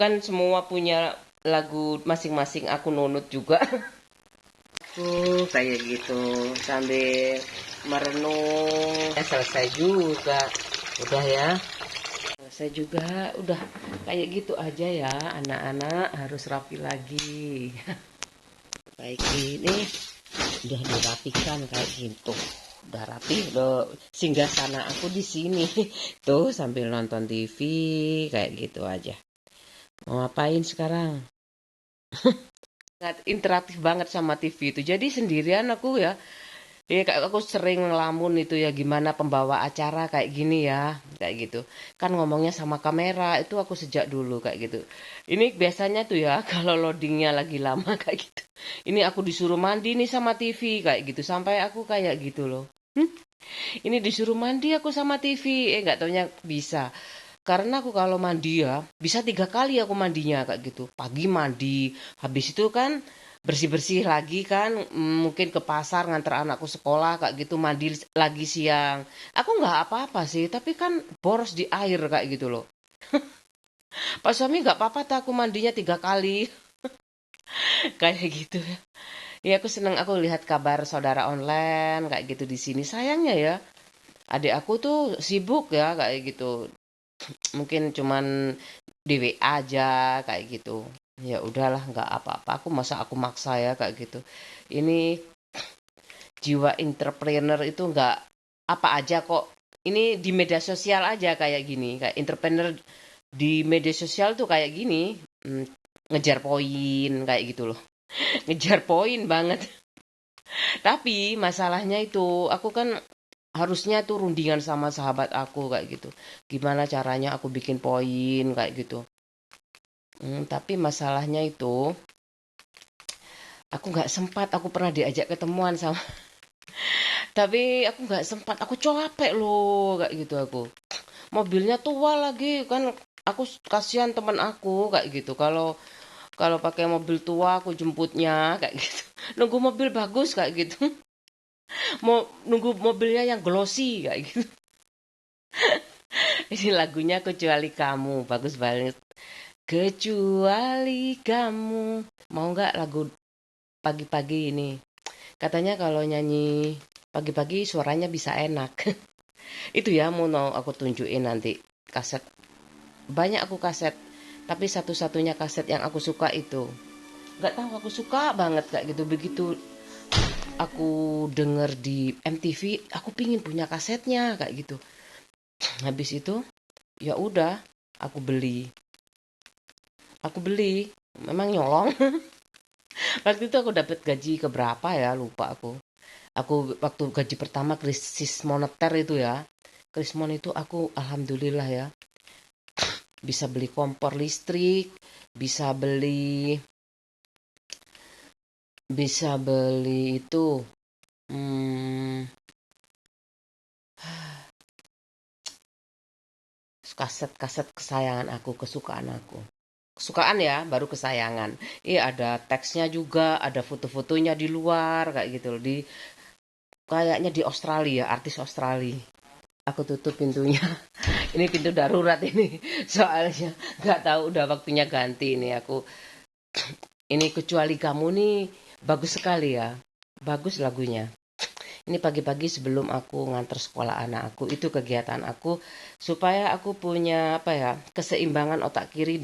A: Kan semua punya lagu masing-masing, aku nunut juga. Kayak gitu sambil merenung. Selesai juga. Udah ya. Selesai juga. Udah kayak gitu aja ya. Anak-anak harus rapi lagi. Kayak gini udah dirapikan kayak gitu. Udah rapi, udah singgah sana aku di sini. Tuh sambil nonton TV kayak gitu aja. Mau ngapain sekarang? Sangat interaktif banget sama TV itu. Jadi sendirian aku ya. Iya, kayak aku sering ngelamun itu ya, gimana pembawa acara kayak gini ya, kayak gitu. Kan ngomongnya sama kamera, itu aku sejak dulu kayak gitu. Ini biasanya tuh ya, kalau loadingnya lagi lama kayak gitu. Ini aku disuruh mandi nih sama TV kayak gitu, sampai aku kayak gitu loh. "Hmm, ini disuruh mandi aku sama TV, nggak taunya bisa. Karena aku kalau mandi ya, bisa 3 kali aku mandinya kayak gitu. Pagi mandi, habis itu kan bersih-bersih lagi kan, mungkin ke pasar nganter anakku sekolah kayak gitu, mandi lagi siang. Aku nggak apa-apa sih, tapi kan boros di air kayak gitu loh. Pak suami nggak apa-apa tuh aku mandinya 3 kali kayak gitu ya. Ya aku seneng, aku lihat kabar saudara online kayak gitu di sini. Sayangnya ya, adik aku tuh sibuk ya kayak gitu. Mungkin cuman di WA aja kayak gitu. Ya udahlah, nggak apa-apa. Aku maksa ya kayak gitu. Ini jiwa entrepreneur itu nggak apa aja kok. Ini di media sosial aja kayak gini. Kayak entrepreneur di media sosial tuh kayak gini. mm, Ngejar poin kayak gitu loh. Ngejar poin banget. Tapi masalahnya itu aku kan harusnya tuh rundingan sama sahabat aku kayak gitu. Gimana caranya aku bikin poin kayak gitu. Tapi masalahnya itu aku nggak sempat. Aku pernah diajak ketemuan sama, tapi aku nggak sempat. Aku capek loh kayak gitu aku. Mobilnya tua lagi kan. Aku kasihan teman aku kayak gitu. Kalau kalau pakai mobil tua aku jemputnya kayak gitu. Nunggu mobil bagus kayak gitu. Mau nunggu mobilnya yang glossy kayak gitu. Ini lagunya Kecuali Kamu, bagus banget. Kecuali kamu. Mau nggak lagu pagi-pagi ini? Katanya kalau nyanyi pagi-pagi suaranya bisa enak. Itu ya mau aku tunjukin nanti kaset. Banyak aku kaset, tapi satu-satunya kaset yang aku suka itu. Nggak tahu aku suka banget kayak gitu. Begitu aku denger di MTV, aku pingin punya kasetnya kayak gitu. Habis itu ya udah aku beli. Aku beli, memang nyolong. Waktu itu aku dapat gaji keberapa ya, lupa aku. Aku waktu gaji pertama krisis moneter itu ya. Krismon itu aku alhamdulillah ya bisa beli kompor listrik, bisa beli itu hmm, kaset-kaset kesayangan aku, kesukaan aku. Kesukaan ya, baru kesayangan. Iya ada teksnya juga, ada foto-fotonya di luar kayak gitu loh. Di kayaknya di Australia, artis Australia. Aku tutup pintunya. Ini pintu darurat ini. Soalnya nggak tahu udah waktunya ganti ini aku. Ini Kecuali Kamu nih bagus sekali ya. Bagus lagunya. Ini pagi-pagi sebelum aku nganter sekolah anak aku, itu kegiatan aku supaya aku punya apa ya, keseimbangan otak kiri.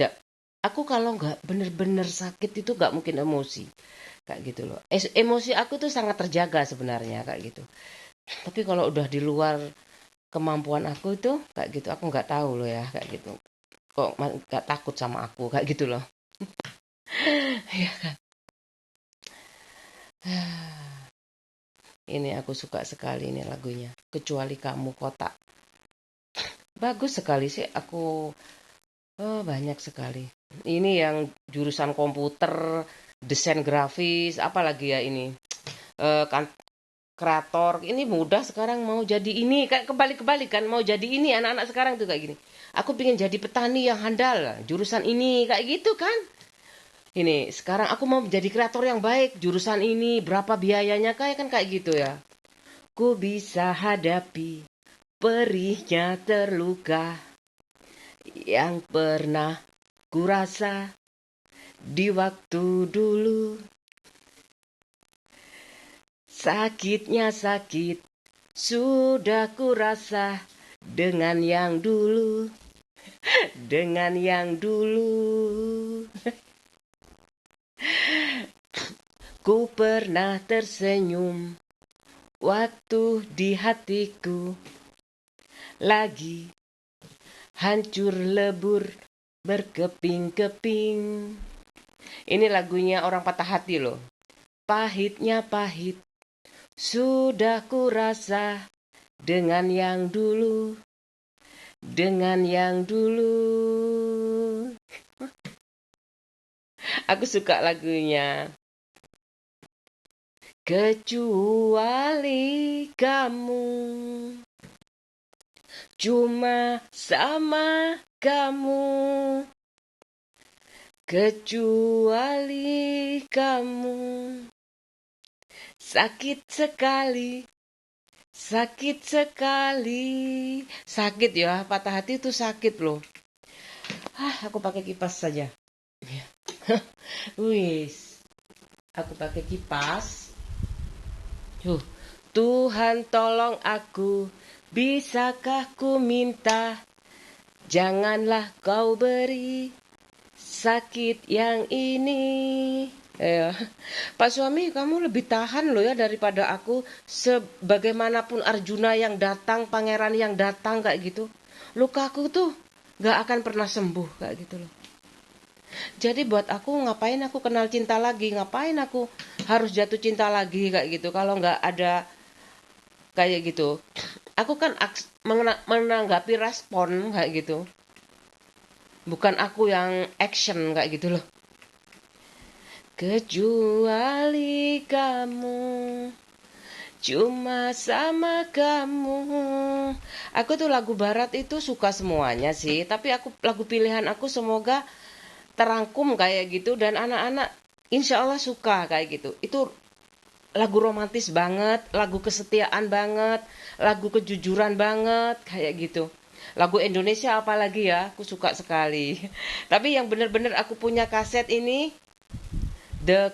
A: Aku kalau nggak bener-bener sakit itu nggak mungkin emosi kayak gitu loh. Emosi aku tuh sangat terjaga sebenarnya kayak gitu. Tapi kalau udah di luar kemampuan aku itu kayak gitu, aku nggak tahu loh ya kayak gitu. Kok nggak takut sama aku kayak gitu loh. Ya. Ini aku suka sekali ini lagunya. Kecuali Kamu Kotak. Bagus sekali sih aku. Oh, banyak sekali. Ini yang jurusan komputer, desain grafis, apalagi ya ini. Kan kreator, ini mudah sekarang mau jadi ini. Kayak kebalik-kebalik kan, mau jadi ini anak-anak sekarang tuh kayak gini. Aku pengen jadi petani yang handal, jurusan ini kayak gitu kan. Ini sekarang aku mau jadi kreator yang baik, jurusan ini berapa biayanya kayak kan kayak gitu ya. Ku bisa hadapi perihnya terluka yang pernah kurasa di waktu dulu. Sakitnya sakit sudah kurasa dengan yang dulu, dengan yang dulu. Ku pernah tersenyum waktu di hatiku lagi hancur lebur berkeping-keping. Ini lagunya orang patah hati loh. Pahitnya pahit sudah kurasa dengan yang dulu, dengan yang dulu. Aku suka lagunya. Kecuali kamu, cuma sama kamu. Kecuali kamu, sakit sekali, sakit sekali. Sakit ya, patah hati itu sakit loh. Aku pakai kipas saja. Wis, aku pakai kipas. Tuhan tolong aku, bisakah ku minta? Janganlah kau beri sakit yang ini. Ya. Pak suami, kamu lebih tahan loh ya daripada aku. Sebagaimanapun Arjuna yang datang, pangeran yang datang kayak gitu. Lukaku tuh gak akan pernah sembuh kayak gitu loh. Jadi buat aku ngapain aku kenal cinta lagi, ngapain aku harus jatuh cinta lagi kayak gitu kalau nggak ada kayak gitu. aku kan menanggapi respon kayak gitu. Bukan aku yang action kayak gitu loh. Kecuali kamu, cuma sama kamu. Aku tuh lagu barat itu suka semuanya sih, tapi aku lagu pilihan aku semoga terangkum kayak gitu dan anak-anak insya Allah suka kayak gitu. Itu lagu romantis banget, lagu kesetiaan banget, lagu kejujuran banget kayak gitu. Lagu Indonesia apalagi ya, aku suka sekali. Tapi yang bener-bener aku punya kaset ini The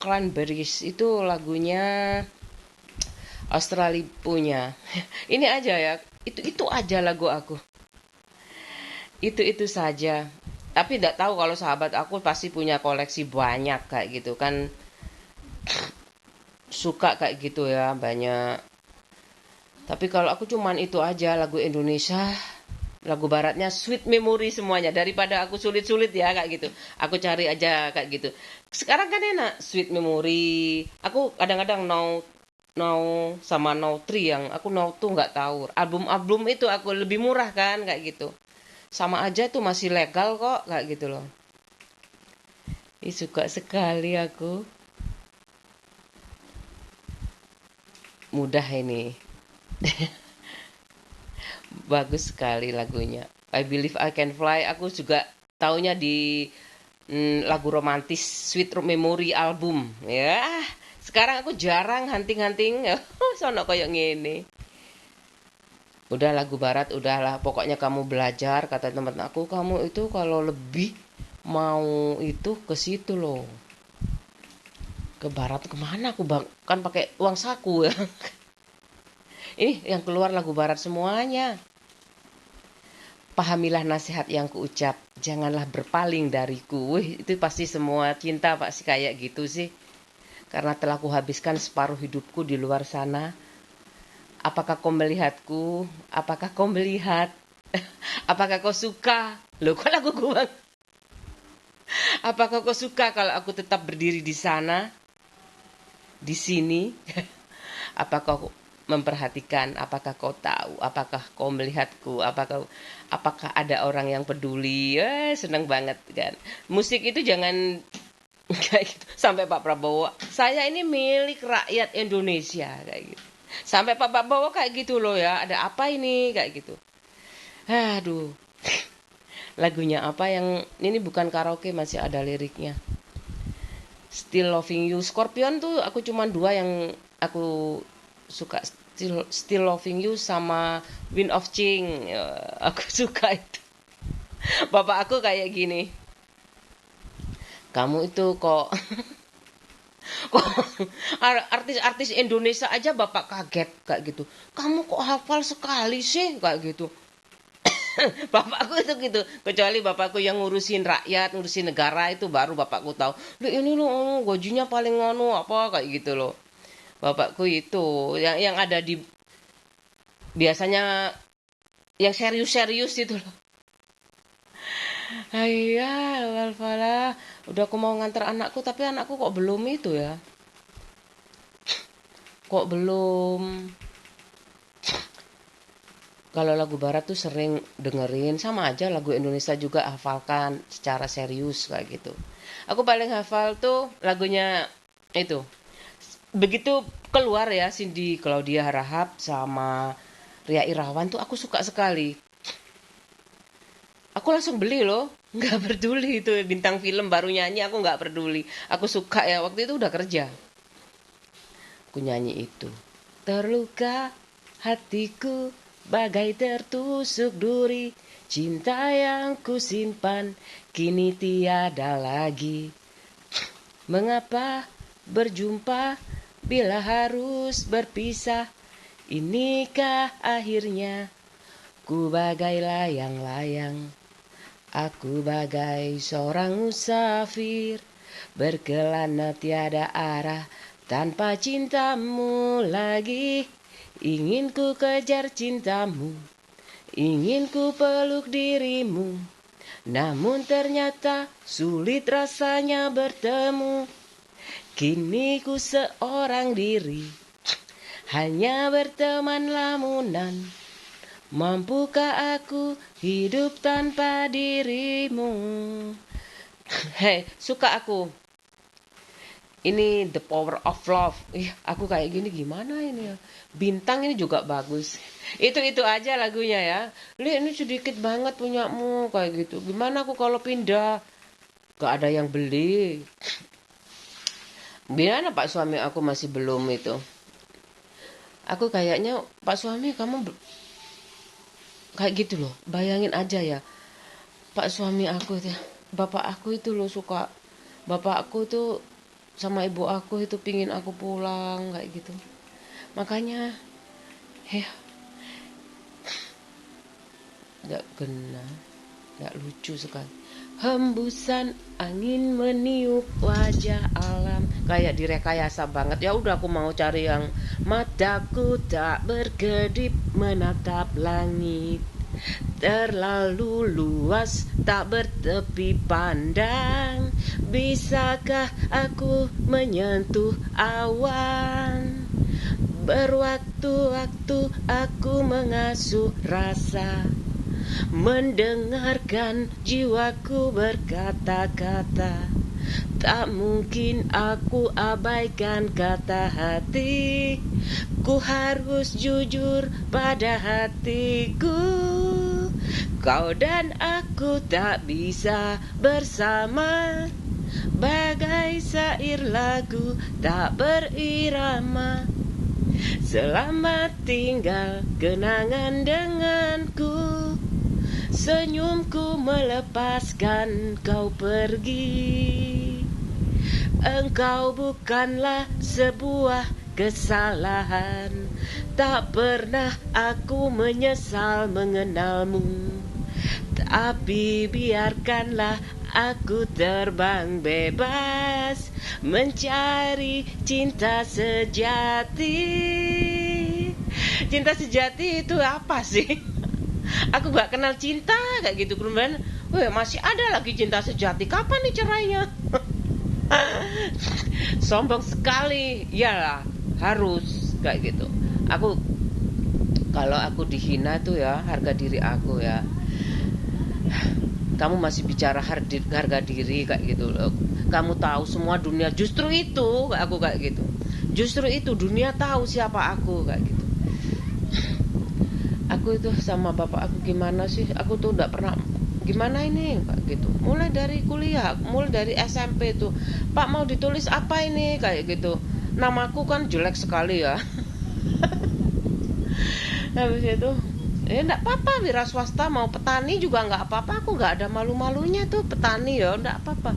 A: Cranberries, itu lagunya Australia punya. Ini aja ya, itu aja lagu aku. Itu saja. Tapi tidak tahu kalau sahabat aku pasti punya koleksi banyak kayak gitu kan, suka kayak gitu ya banyak. Tapi kalau aku cuman itu aja lagu Indonesia, lagu baratnya sweet memory semuanya, daripada aku sulit-sulit ya kayak gitu. Aku cari aja kayak gitu. Sekarang kan enak sweet memory. Aku kadang-kadang now sama now 3 yang aku now tuh nggak tahu. Album-album itu aku lebih murah kan kayak gitu. Sama aja tuh masih legal kok kayak gitu loh. Ih, suka sekali aku. Mudah ini. Bagus sekali lagunya. I Believe I Can Fly. Aku juga taunya di lagu romantis Sweet Memory album. Ya, sekarang aku jarang hunting-hunting. Sono koyo ngene. Udah lagu barat, udahlah. Pokoknya kamu belajar, kata teman aku, kamu itu kalau lebih mau itu ke situ loh. Ke barat kemana aku bang? Kan pakai uang saku ya. Ini yang keluar lagu barat semuanya. Pahamilah nasihat yang kuucap, janganlah berpaling dariku. Wih, itu pasti semua cinta pasti kayak gitu sih. Karena telah kuhabiskan separuh hidupku di luar sana. Apakah kau melihatku? Apakah kau melihat? Apakah kau suka? Loh, kok lagu gue? Apakah kau suka kalau aku tetap berdiri di sana? Di sini? Apakah kau memperhatikan? Apakah kau tahu? Apakah kau melihatku? Apakah ada orang yang peduli? Seneng banget kan. Musik itu jangan kayak gitu. Sampai Pak Prabowo, saya ini milik rakyat Indonesia kayak gitu. Sampai Pak Prabowo kayak gitu loh ya. Ada apa ini kayak gitu. Aduh. Lagunya apa yang ini bukan karaoke, masih ada liriknya. Still Loving You. Scorpion tuh aku cuma dua yang aku suka, Still Loving You sama Wind of Change. Ya, aku suka itu. Bapak aku kayak gini. Kamu itu kok artis-artis Indonesia aja bapak kaget kayak gitu. Kamu kok hafal sekali sih kayak gitu. Bapakku itu gitu. Kecuali bapakku yang ngurusin rakyat, ngurusin negara itu baru bapakku tahu. Loh ini loh gajinya paling ngono apa kayak gitu loh. Bapakku itu yang ada di biasanya yang serius-serius itu loh. Iya, Walfala. Udah aku mau nganter anakku tapi anakku kok belum itu ya. Kok belum. Kalau lagu barat tuh sering dengerin, sama aja lagu Indonesia juga hafalkan secara serius kayak gitu. Aku paling hafal tuh lagunya itu. Begitu keluar ya Cindy Claudia Harahap sama Ria Irawan tuh aku suka sekali. Aku langsung beli loh. Nggak peduli itu bintang film baru nyanyi, aku nggak peduli. Aku suka ya, waktu itu udah kerja. Aku nyanyi itu. Terluka hatiku bagai tertusuk duri. Cinta yang kusimpan kini tiada lagi. Mengapa berjumpa bila harus berpisah? Inikah akhirnya? Ku bagai layang-layang. Aku bagai seorang musafir, berkelana tiada arah, tanpa cintamu lagi. Ingin ku kejar cintamu, ingin ku peluk dirimu, namun ternyata sulit rasanya bertemu. Kini ku seorang diri, hanya berteman lamunan. Mampukah aku hidup tanpa dirimu? Hei, suka aku. Ini The Power of Love. Aku kayak gini gimana ini ya? Bintang ini juga bagus. Itu aja lagunya ya. Li, ini sedikit banget punyamu kayak gitu. Gimana aku kalau pindah? Gak ada yang beli. Gimana Pak suami aku masih belum itu. Aku kayaknya Pak suami kamu kayak gitu loh. Bayangin aja ya. Pak suami aku ya. Bapak aku itu loh suka. Bapak aku tuh sama ibu aku itu pingin aku pulang kayak gitu. Makanya gak kena, gak lucu sekali. Hembusan angin meniup wajah alam, kayak direkayasa banget. Ya udah aku mau cari yang mataku tak berkedip menatap langit, terlalu luas tak bertepi pandang. Bisakah aku menyentuh awan? Berwaktu-waktu aku mengasuh rasa, mendengarkan jiwaku berkata-kata. Tak mungkin aku abaikan kata hati. Ku harus jujur pada hatiku. Kau dan aku tak bisa bersama, bagai syair lagu tak berirama. Selamat tinggal kenangan denganku, senyumku melepaskan kau pergi. Engkau bukanlah sebuah kesalahan, tak pernah aku menyesal mengenalmu. Tapi biarkanlah aku terbang bebas, mencari cinta sejati. Cinta sejati itu apa sih? Aku gak kenal cinta kayak gitu. Kemudian masih ada lagi cinta sejati. Kapan nih cerainya? Sombong sekali. Iyalah, harus kayak gitu. Kalau aku dihina tuh ya, harga diri aku ya. Kamu masih bicara harga diri kayak gitu loh. Kamu tahu semua dunia, justru itu aku kayak gitu. Justru itu dunia tahu siapa aku kayak gitu. Aku itu sama bapak aku gimana sih? Aku tuh udah pernah gimana ini kayak gitu. Mulai dari kuliah, mulai dari SMP tuh. Pak mau ditulis apa ini kayak gitu. Namaku kan jelek sekali ya. Habis itu enggak apa-apa, wira swasta mau petani juga enggak apa-apa. Aku enggak ada malu-malunya tuh, petani ya enggak apa-apa.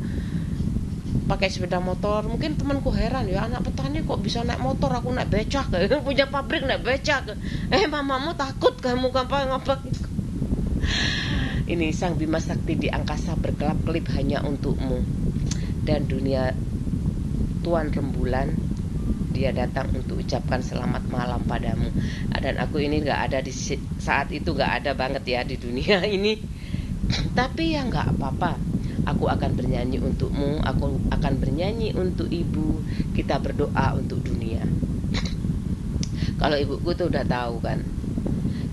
A: Pakai sepeda motor. Mungkin temanku heran ya, anak petani kok bisa naik motor, aku naik becak. Punya pabrik naik becak. Mamamu takut kamu ngapa-ngapa. Ini sang Bima Sakti di angkasa berkelap-kelip hanya untukmu. Dan dunia Tuan Rembulan, dia datang untuk ucapkan selamat malam padamu. Dan aku ini gak ada di saat itu, gak ada banget ya di dunia ini. Tapi ya gak apa-apa. Aku akan bernyanyi untukmu, aku akan bernyanyi untuk ibu. Kita berdoa untuk dunia. Kalau ibuku tuh udah tahu kan,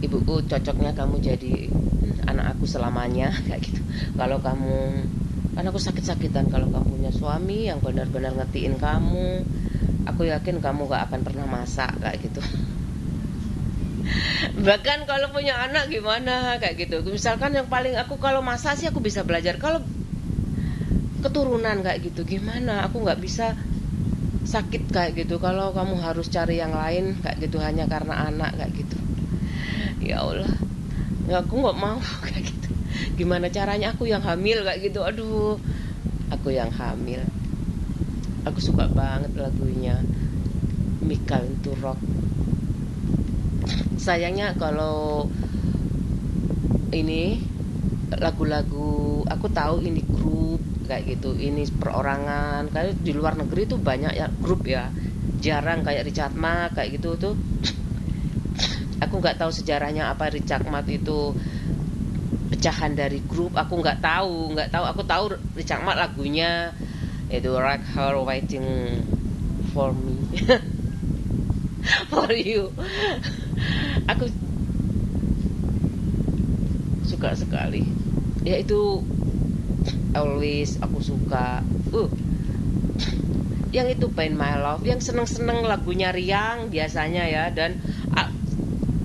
A: ibuku cocoknya kamu jadi anak aku selamanya kayak gitu. Kalau kamu, kan aku sakit-sakitan kalau kamu punya suami yang benar-benar ngertiin kamu, aku yakin kamu gak akan pernah masak kayak gitu. Bahkan kalau punya anak gimana kayak gitu. Misalkan yang paling aku kalau masak sih aku bisa belajar. Kalau keturunan kayak gitu gimana, aku gak bisa, sakit kayak gitu. Kalau kamu harus cari yang lain kayak gitu hanya karena anak kayak gitu. Ya Allah, aku gak mau kayak gitu. Gimana caranya aku yang hamil kayak gitu. Aduh, aku yang hamil. Aku suka banget lagunya Michael Turok. Sayangnya kalau ini lagu-lagu, aku tahu ini grup kayak gitu, ini perorangan. Kayak di luar negeri tuh banyak ya grup ya, jarang kayak Richard Marx kayak gitu tuh. Aku nggak tahu sejarahnya apa Richard Marx itu pecahan dari grup. Aku nggak tahu. Aku tahu Richard Marx lagunya itu Like Her Waiting for Me. For You. Aku suka sekali. Ya itu Always aku suka. Yang itu Pain My Love, yang seneng-seneng lagunya Riang biasanya ya, dan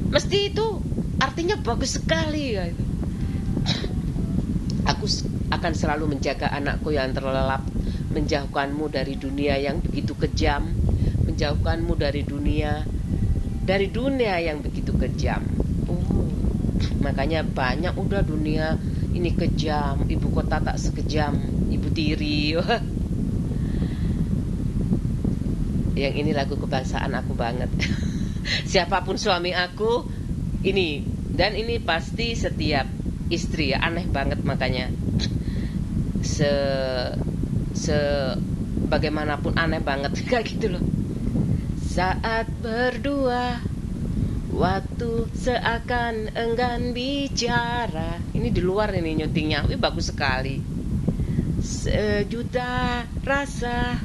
A: mesti itu artinya bagus sekali ya itu. Aku akan selalu menjaga anakku yang terlelap, menjauhkanmu dari dunia yang begitu kejam, menjauhkanmu dari dunia yang begitu kejam. Makanya banyak udah dunia ini kejam, ibu kota tak sekejam ibu tiri. Yang ini lagu kebangsaan aku banget. Siapapun suami aku ini, dan ini pasti setiap istri ya, aneh banget makanya. Bagaimanapun aneh banget kayak gitu loh. Saat berdua, waktu seakan enggan bicara. Ini di luar ini nyutingnya, bagus sekali. Sejuta rasa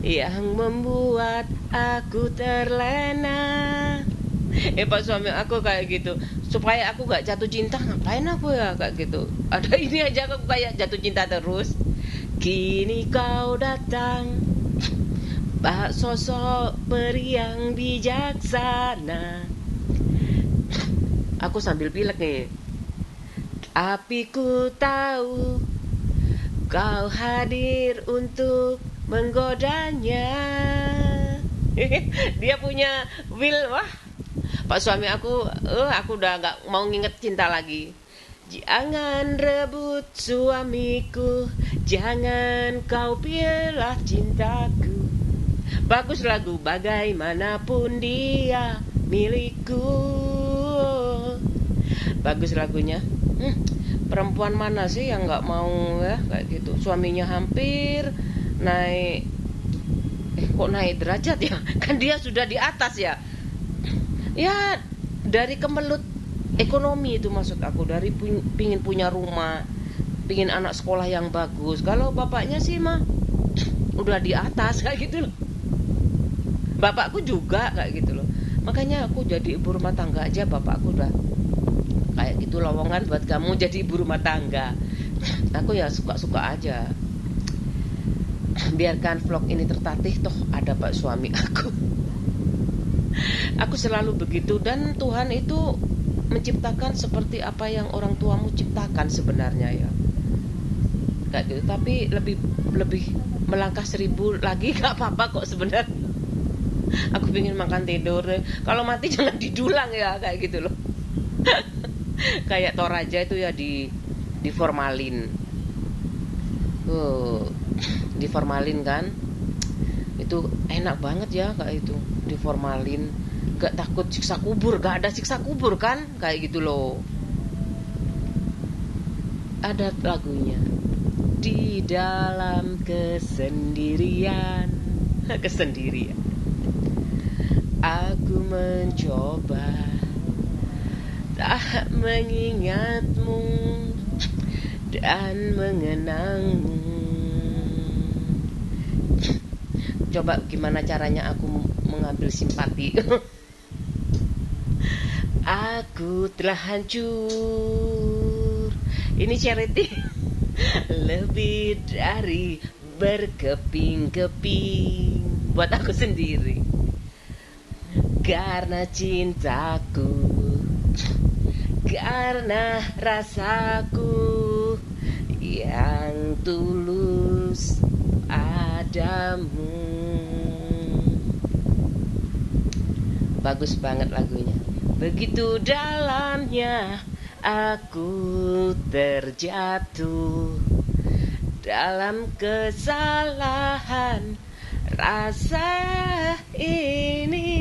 A: yang membuat aku terlena. Pak suami aku kayak gitu, supaya aku gak jatuh cinta. Ngapain aku ya kayak gitu, ada ini aja aku kayak jatuh cinta terus. Kini kau datang, Pak sosok peri yang bijaksana. Aku sambil pilek nih. Tapi ku tahu kau hadir untuk menggodanya. Dia punya will. Wah, Pak suami aku udah gak mau nginget cinta lagi. Jangan rebut suamiku, jangan kau pilih cintaku. Bagus lagu, bagaimanapun dia milikku. Bagus lagunya. Perempuan mana sih yang gak mau ya kayak gitu, suaminya hampir naik, kok naik derajat ya, kan dia sudah di atas ya. Ya dari kemelut ekonomi itu maksud aku, dari pingin punya rumah, pingin anak sekolah yang bagus. Kalau bapaknya sih mah udah di atas kayak gitu loh. Bapakku juga kayak gitu loh. Makanya aku jadi ibu rumah tangga aja, bapakku udah kayak gitu, lowongan buat kamu jadi ibu rumah tangga. Aku ya suka-suka aja. Biarkan vlog ini tertatih, toh ada Pak suami aku. Aku selalu begitu, dan Tuhan itu menciptakan seperti apa yang orang tuamu ciptakan sebenarnya ya. Kayak gitu, tapi lebih melangkah 1000 lagi gak apa-apa kok sebenarnya. Aku pengen makan tidur. Kalau mati jangan didulang ya kayak gitu loh. Kayak Toraja itu ya di formalin. Di formalin kan. Itu enak banget ya kayak itu, di formalin. Gak takut siksa kubur, gak ada siksa kubur kan, kayak gitu loh. Ada lagunya. Di dalam kesendirian. Kesendirian aku mencoba tak mengingatmu dan mengenangmu. Coba gimana caranya aku mengambil simpati. Aku telah hancur. Ini charity. Lebih dari berkeping-keping buat aku sendiri. Karena cintaku, karena rasaku yang tulus padamu. Bagus banget lagunya. Begitu dalamnya aku terjatuh dalam kesalahan rasa ini.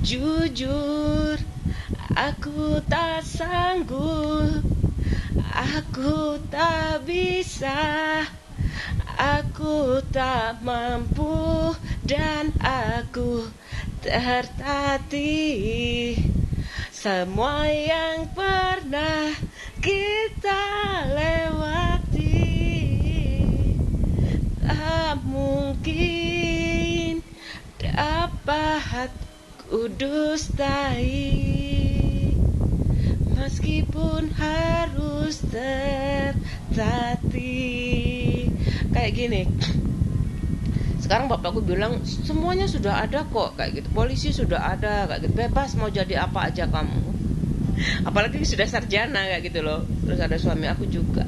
A: Jujur, aku tak sanggup, aku tak bisa, aku tak mampu, dan aku tertatih. Semua yang pernah kita lewati tak ku dustai, meskipun harus tertatih. Kayak gini. Sekarang bapakku bilang semuanya sudah ada kok, kayak gitu. Polisi sudah ada, kayak gitu. Bebas mau jadi apa aja kamu. Apalagi sudah sarjana, kayak gitu loh. Terus ada suami aku juga.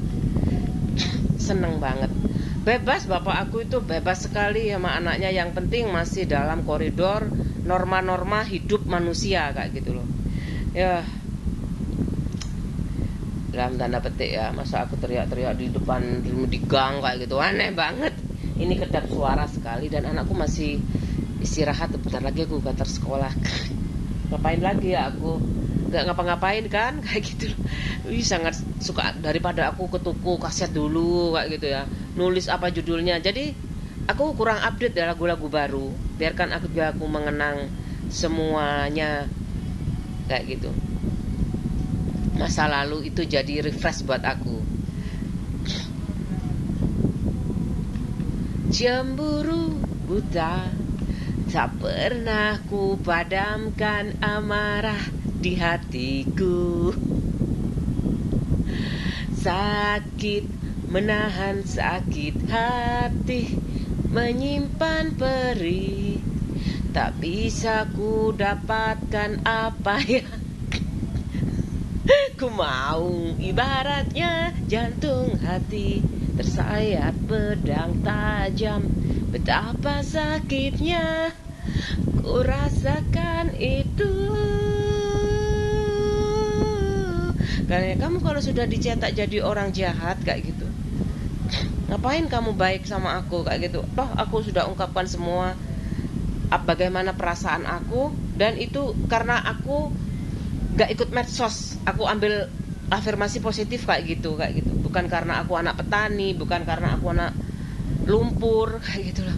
A: Seneng banget. Bebas, bapak aku itu bebas sekali sama anaknya. Yang penting masih dalam koridor norma-norma hidup manusia, kayak gitu loh. Ya, dalam tanda petik ya, masa aku teriak-teriak di depan, di gang kayak gitu, aneh banget. Ini kedap suara sekali. Dan anakku masih istirahat, bentar lagi aku antar sekolah. Ngapain lagi ya aku, gak ngapa-ngapain kan, kayak gitu. Sangat suka, daripada aku ke tuku kaset dulu kayak gitu ya, nulis apa judulnya. Jadi aku kurang update ya lagu-lagu baru. Biarkan aku juga aku mengenang semuanya, kayak gitu. Masa lalu itu jadi refresh buat aku. Cemburu buta, tak pernah ku padamkan amarah di hatiku. Sakit menahan sakit hati, menyimpan perih, tak bisa ku dapatkan apa yang ku mau. Ibaratnya jantung hati tersayat pedang tajam, betapa sakitnya ku rasakan itu. Karena kamu kalau sudah dicetak jadi orang jahat kayak gitu, ngapain kamu baik sama aku kayak gitu. Toh aku sudah ungkapkan semua bagaimana perasaan aku, dan itu karena aku gak ikut medsos, aku ambil afirmasi positif kayak gitu. Bukan karena aku anak petani, bukan karena aku anak lumpur, kayak gitu loh.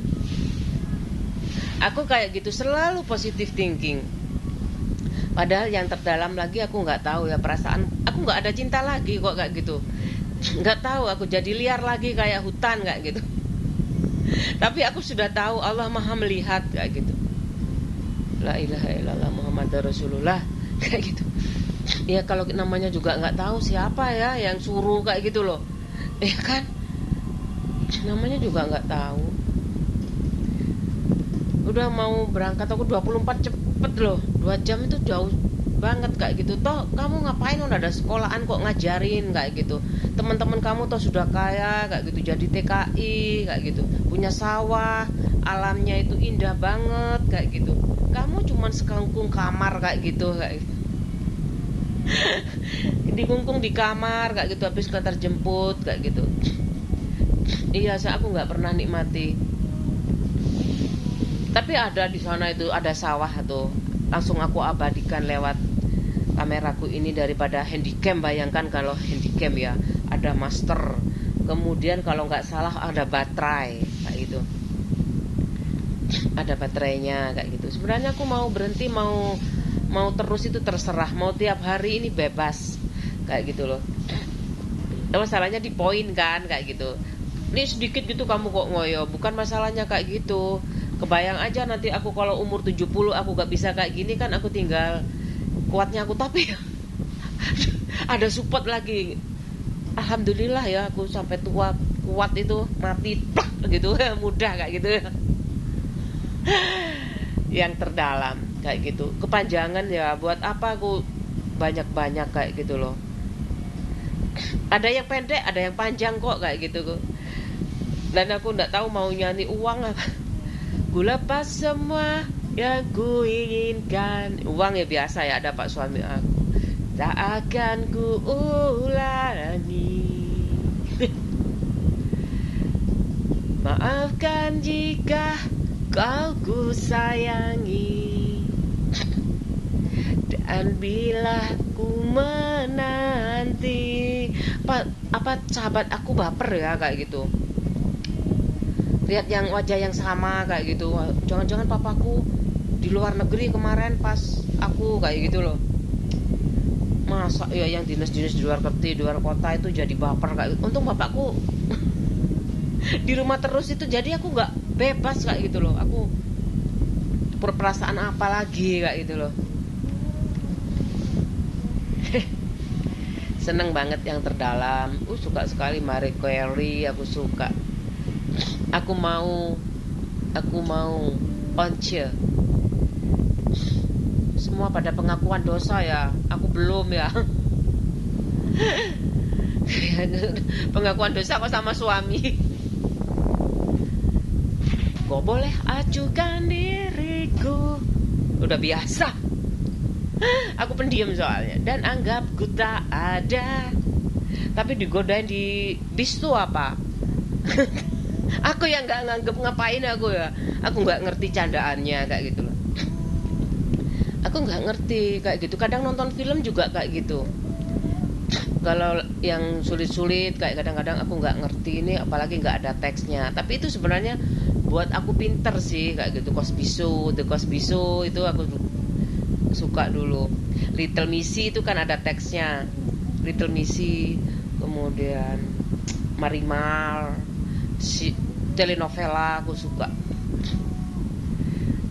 A: Aku kayak gitu, selalu positive thinking. Padahal yang terdalam lagi aku nggak tahu ya, perasaan aku nggak ada cinta lagi kok, kayak gitu. Nggak tahu, aku jadi liar lagi kayak hutan kayak gitu. Tapi aku sudah tahu Allah Maha melihat, kayak gitu. La ilaha illallah Muhammadur Rasulullah, kayak gitu. Ya kalau namanya juga nggak tahu siapa ya yang suruh kayak gitu loh, ya kan, namanya juga nggak tahu. Udah mau berangkat aku 24 cepet loh, 2 jam itu jauh banget kayak gitu. Toh kamu ngapain, udah ada sekolahan kok ngajarin kayak gitu. Teman-teman kamu toh sudah kaya kayak gitu, jadi TKI kayak gitu, punya sawah, alamnya itu indah banget kayak gitu. Kamu cuman sekangkung kamar kayak gitu, kayak gitu. Dikungkung di kamar kayak gitu, habis keantar jemput kayak gitu. Iya, aku nggak pernah nikmati. Tapi ada di sana itu ada sawah tuh, langsung aku abadikan lewat kameraku ini daripada handycam. Bayangkan kalau handycam ya, ada master, kemudian kalau nggak salah ada baterai kayak gitu, ada baterainya kayak gitu. Sebenarnya aku mau berhenti, mau terus itu terserah, mau tiap hari ini bebas kayak gitu loh. Masalahnya di poin kan kayak gitu. Ini sedikit gitu kamu kok ngoyo, bukan masalahnya kayak gitu. Kebayang aja nanti aku kalau umur 70 aku gak bisa kayak gini kan, aku tinggal kuatnya aku. Tapi ada support lagi. Alhamdulillah ya, aku sampai tua kuat itu, mati gitu mudah kayak gitu. Yang terdalam kayak gitu. Kepanjangan ya, buat apa aku banyak-banyak kayak gitu loh. Ada yang pendek, ada yang panjang kok kayak gitu kok. Dan aku nggak tahu mau nyanyi uang apa. Ku lepas semua yang ku inginkan. Uang ya biasa ya, ada pak suami aku. Tak akan ku ulangi. Maafkan jika kau ku sayangi, dan bila ku menanti. Apa sahabat aku baper ya kayak gitu, lihat yang wajah yang sama kayak gitu. Jangan-jangan papaku di luar negeri kemarin pas aku kayak gitu loh. Masa ya yang dinas-dinas di luar kota itu jadi baper kayak gitu. Untung bapakku di rumah terus itu, jadi aku nggak bebas kayak gitu loh. Aku perasaan apa lagi kayak gitu loh. Seneng banget yang terdalam. Suka sekali Marie Curie, aku suka. Aku mau Once. Semua pada pengakuan dosa ya, aku belum ya. Pengakuan dosa kok sama suami. Kok boleh acuhkan diriku. Udah biasa. Aku pendiam soalnya. Dan anggap ku tak ada. Tapi digodain di bis tuh apa? Aku yang gak nganggep ngapain aku ya. Aku gak ngerti candaannya kayak gitu loh. Aku gak ngerti kayak gitu. Kadang nonton film juga kayak gitu. Kalau yang sulit-sulit kayak kadang-kadang aku nggak ngerti ini, apalagi nggak ada teksnya. Tapi itu sebenarnya buat aku pinter sih kayak gitu. The Cosby Show itu aku suka dulu. Little Missy itu kan ada teksnya. Little Missy, kemudian Marimar, telenovela aku suka.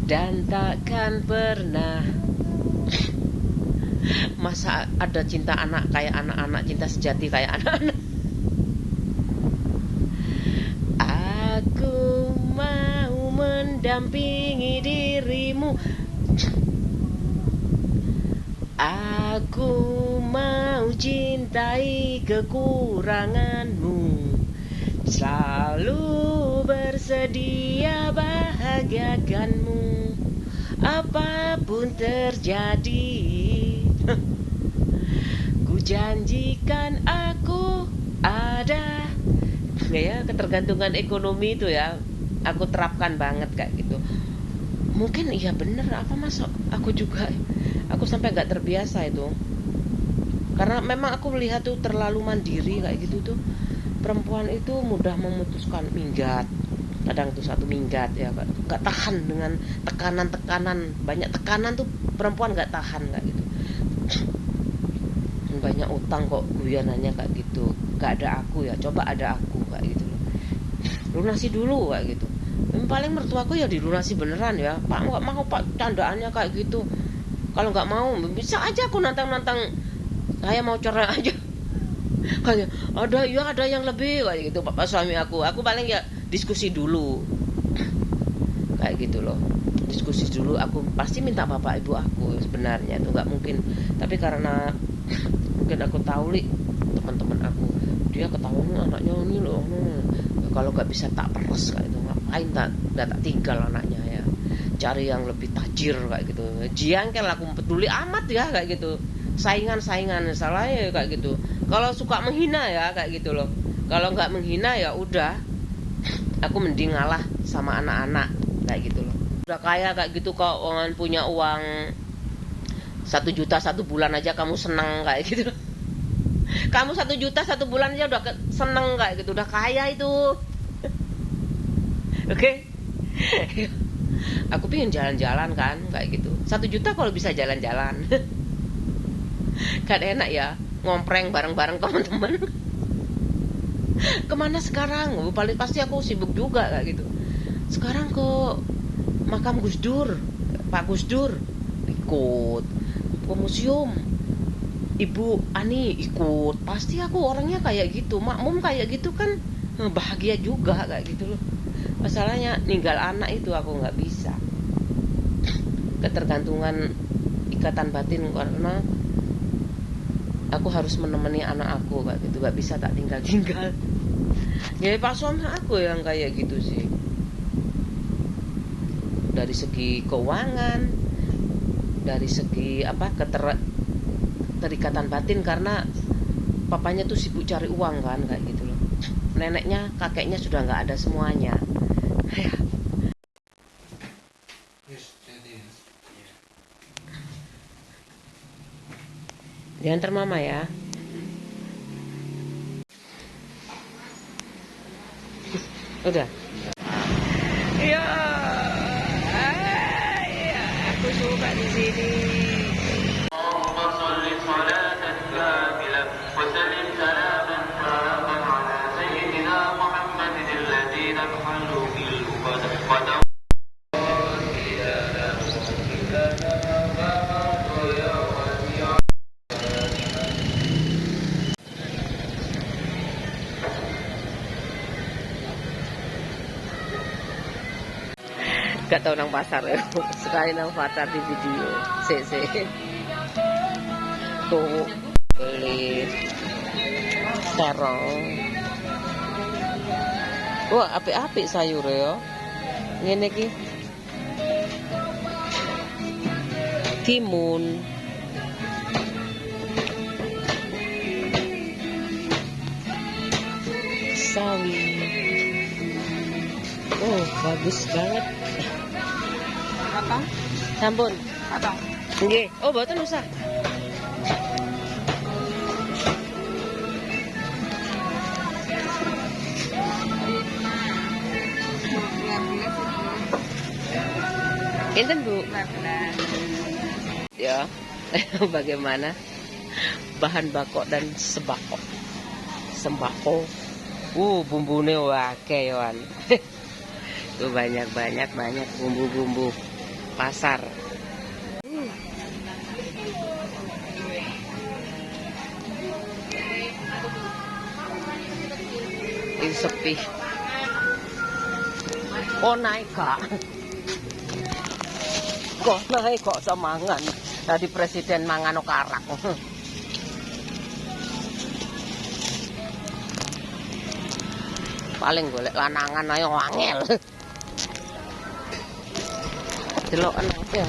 A: Dan takkan pernah masa ada cinta anak kayak anak-anak, cinta sejati kayak anak-anak. Aku mau mendampingi dirimu. Aku mau cintai kekuranganmu. Selalu bersedia bahagiakanmu. Apapun terjadi. Ku janjikan aku ada. Ya, ketergantungan ekonomi itu ya aku terapkan banget kayak gitu. Mungkin iya bener, apa masuk aku juga. Aku sampai gak terbiasa itu. Karena memang aku melihat tuh terlalu mandiri kayak gitu tuh. Perempuan itu mudah memutuskan, minggat. Kadang tuh satu minggat ya, gak tahan dengan tekanan-tekanan. Banyak tekanan tuh perempuan gak tahan kayak gitu. Banyak utang kok guyonannya kayak gitu. Gak ada aku ya, coba ada aku kayak gitu loh. Lunasi dulu kayak gitu. Yang paling mertuaku ya dilunasi beneran ya. Pak nggak mau pak candaannya kayak gitu. Kalau nggak mau bisa aja aku nantang-nantang. Saya mau cerai aja. Kayak ada yang lebih kayak gitu Pak suami aku. Aku paling ya diskusi dulu. Kayak gitu loh. Diskusi dulu, aku pasti minta bapak ibu aku sebenarnya itu nggak mungkin. Tapi karena mungkin aku tahu teman-teman aku dia ketahuan anaknya ini loh, kalau nggak bisa tak peres kayak itu, ngapain tak tinggal anaknya ya, cari yang lebih tajir kayak gitu. Jiangkel aku peduli amat ya kayak gitu, saingan salah ya kayak gitu. Kalau suka menghina ya kayak gitu loh, kalau nggak menghina ya udah, aku mending ngalah sama anak-anak kayak gitu loh. Udah kaya kayak gitu, kok punya uang 1 juta 1 bulan aja kamu seneng kayak gitu. Kamu 1 juta 1 bulan aja udah seneng kayak gitu, udah kaya itu. Oke. Aku pengen jalan-jalan kan kayak gitu. 1 juta kalau bisa jalan-jalan. Kan enak ya, ngompreng bareng-bareng teman-teman. Kemana sekarang? Paling pasti aku sibuk juga kayak gitu. Sekarang ke makam Gus Dur, Pak Gus Dur ikut. Ke museum Ibu Ani ikut. Pasti aku orangnya kayak gitu, makmum kayak gitu kan, bahagia juga kayak gitu loh. Masalahnya ninggal anak itu aku nggak bisa. Ketergantungan ikatan batin, karena aku harus menemani anak aku kayak gitu, nggak bisa tak tinggal. Jadi pak suami aku yang kayak gitu sih. Dari segi keuangan, dari segi keterikatan batin, karena papanya tuh sibuk cari uang kan kayak gitu loh. Neneknya, kakeknya sudah nggak ada semuanya. Diantar mama ya. Udah. Iya. Aku suka di sini. Gak tau nang pasar ya. Sekali nang pasar di video. Se. Tuh beli terong. Wah, apik-apik sayur ya. Ngene iki timun. Sawi. Oh, bagus banget.
B: Apa?
A: Sampun.
B: Apa?
A: Nggih. Oh, mboten usah. Enten, Bu. Ya. Bagaimana bahan bakok dan sembako. Bumbune akeh yoan. Tuh banyak bumbu-bumbu pasar. Ini sepi. Oh naik kak. Kok naik kok semangan. Tadi presiden mangan karak. Paling golek lanangan ayo angel. Delokan aja.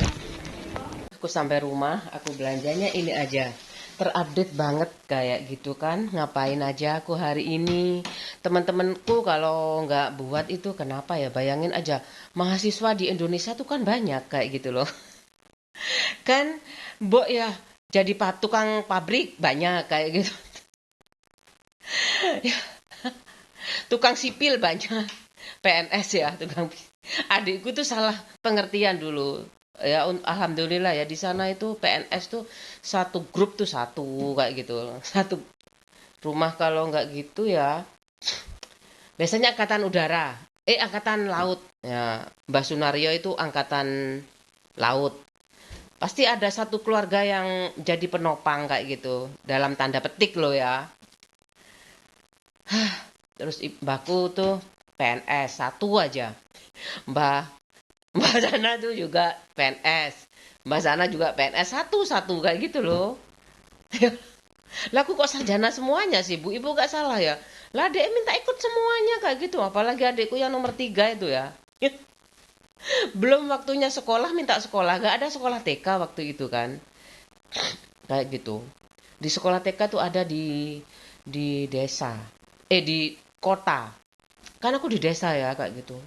A: Aku sampai rumah, aku belanjanya ini aja. Terupdate banget kayak gitu kan. Ngapain aja aku hari ini. Teman-temanku kalau nggak buat itu kenapa ya? Bayangin aja, mahasiswa di Indonesia tuh kan banyak kayak gitu loh. Kan, mbok ya jadi tukang pabrik banyak kayak gitu. Tukang sipil banyak. PNS ya, tukang. Adikku tuh salah pengertian dulu. Ya alhamdulillah ya di sana itu PNS tuh satu grup tuh satu kayak gitu. Satu rumah kalau nggak gitu ya. Biasanya angkatan udara, angkatan laut. Ya, Mbah Sunario itu angkatan laut. Pasti ada satu keluarga yang jadi penopang kayak gitu. Dalam tanda petik loh ya. Terus mbahku tuh PNS satu aja. Mbah Sana tuh juga PNS. Mbak Sana juga PNS satu-satu kayak gitu loh. Lah aku kok sarjana semuanya sih Bu? Ibu gak salah ya? Lah adek minta ikut semuanya kayak gitu. Apalagi adekku yang nomor 3 itu ya. Belum waktunya sekolah minta sekolah. Gak ada sekolah TK waktu itu kan. Kayak gitu. Di sekolah TK tuh ada di desa. Di kota. Kan aku di desa ya kayak gitu.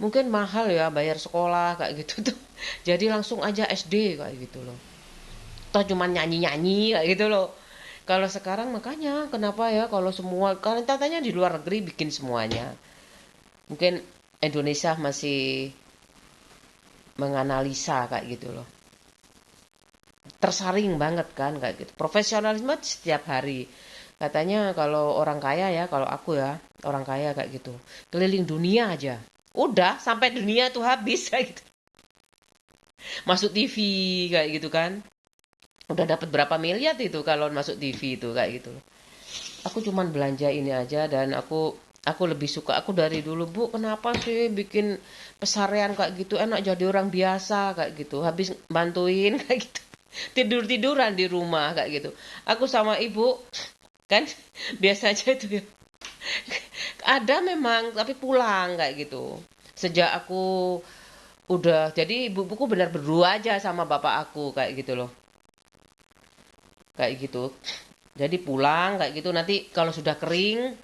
A: Mungkin mahal ya bayar sekolah kayak gitu tuh. Jadi langsung aja SD kayak gitu loh. Toh cuma nyanyi-nyanyi kayak gitu loh. Kalau sekarang makanya kenapa ya kalau semua kalau katanya di luar negeri bikin semuanya. Mungkin Indonesia masih menganalisa kayak gitu loh. Tersaring banget kan kayak gitu. Profesionalisme setiap hari. Katanya kalau orang kaya ya, kalau aku ya, orang kaya kayak gitu. Keliling dunia aja. Udah sampai dunia tuh habis kayak gitu. Masuk TV kayak gitu kan. Udah dapat berapa miliar itu kalau masuk TV itu kayak gitu. Aku cuman belanja ini aja dan aku lebih suka aku dari dulu Bu, kenapa sih bikin pesarian kayak gitu enak jadi orang biasa kayak gitu. Habis bantuin kayak gitu. Tidur-tiduran di rumah kayak gitu. Aku sama ibu kan biasanya itu ya. Ada memang tapi pulang kayak gitu. Sejak aku udah jadi ibu-ibuku benar berdua aja sama bapak aku kayak gitu loh. Kayak gitu. Jadi pulang kayak gitu nanti kalau sudah kering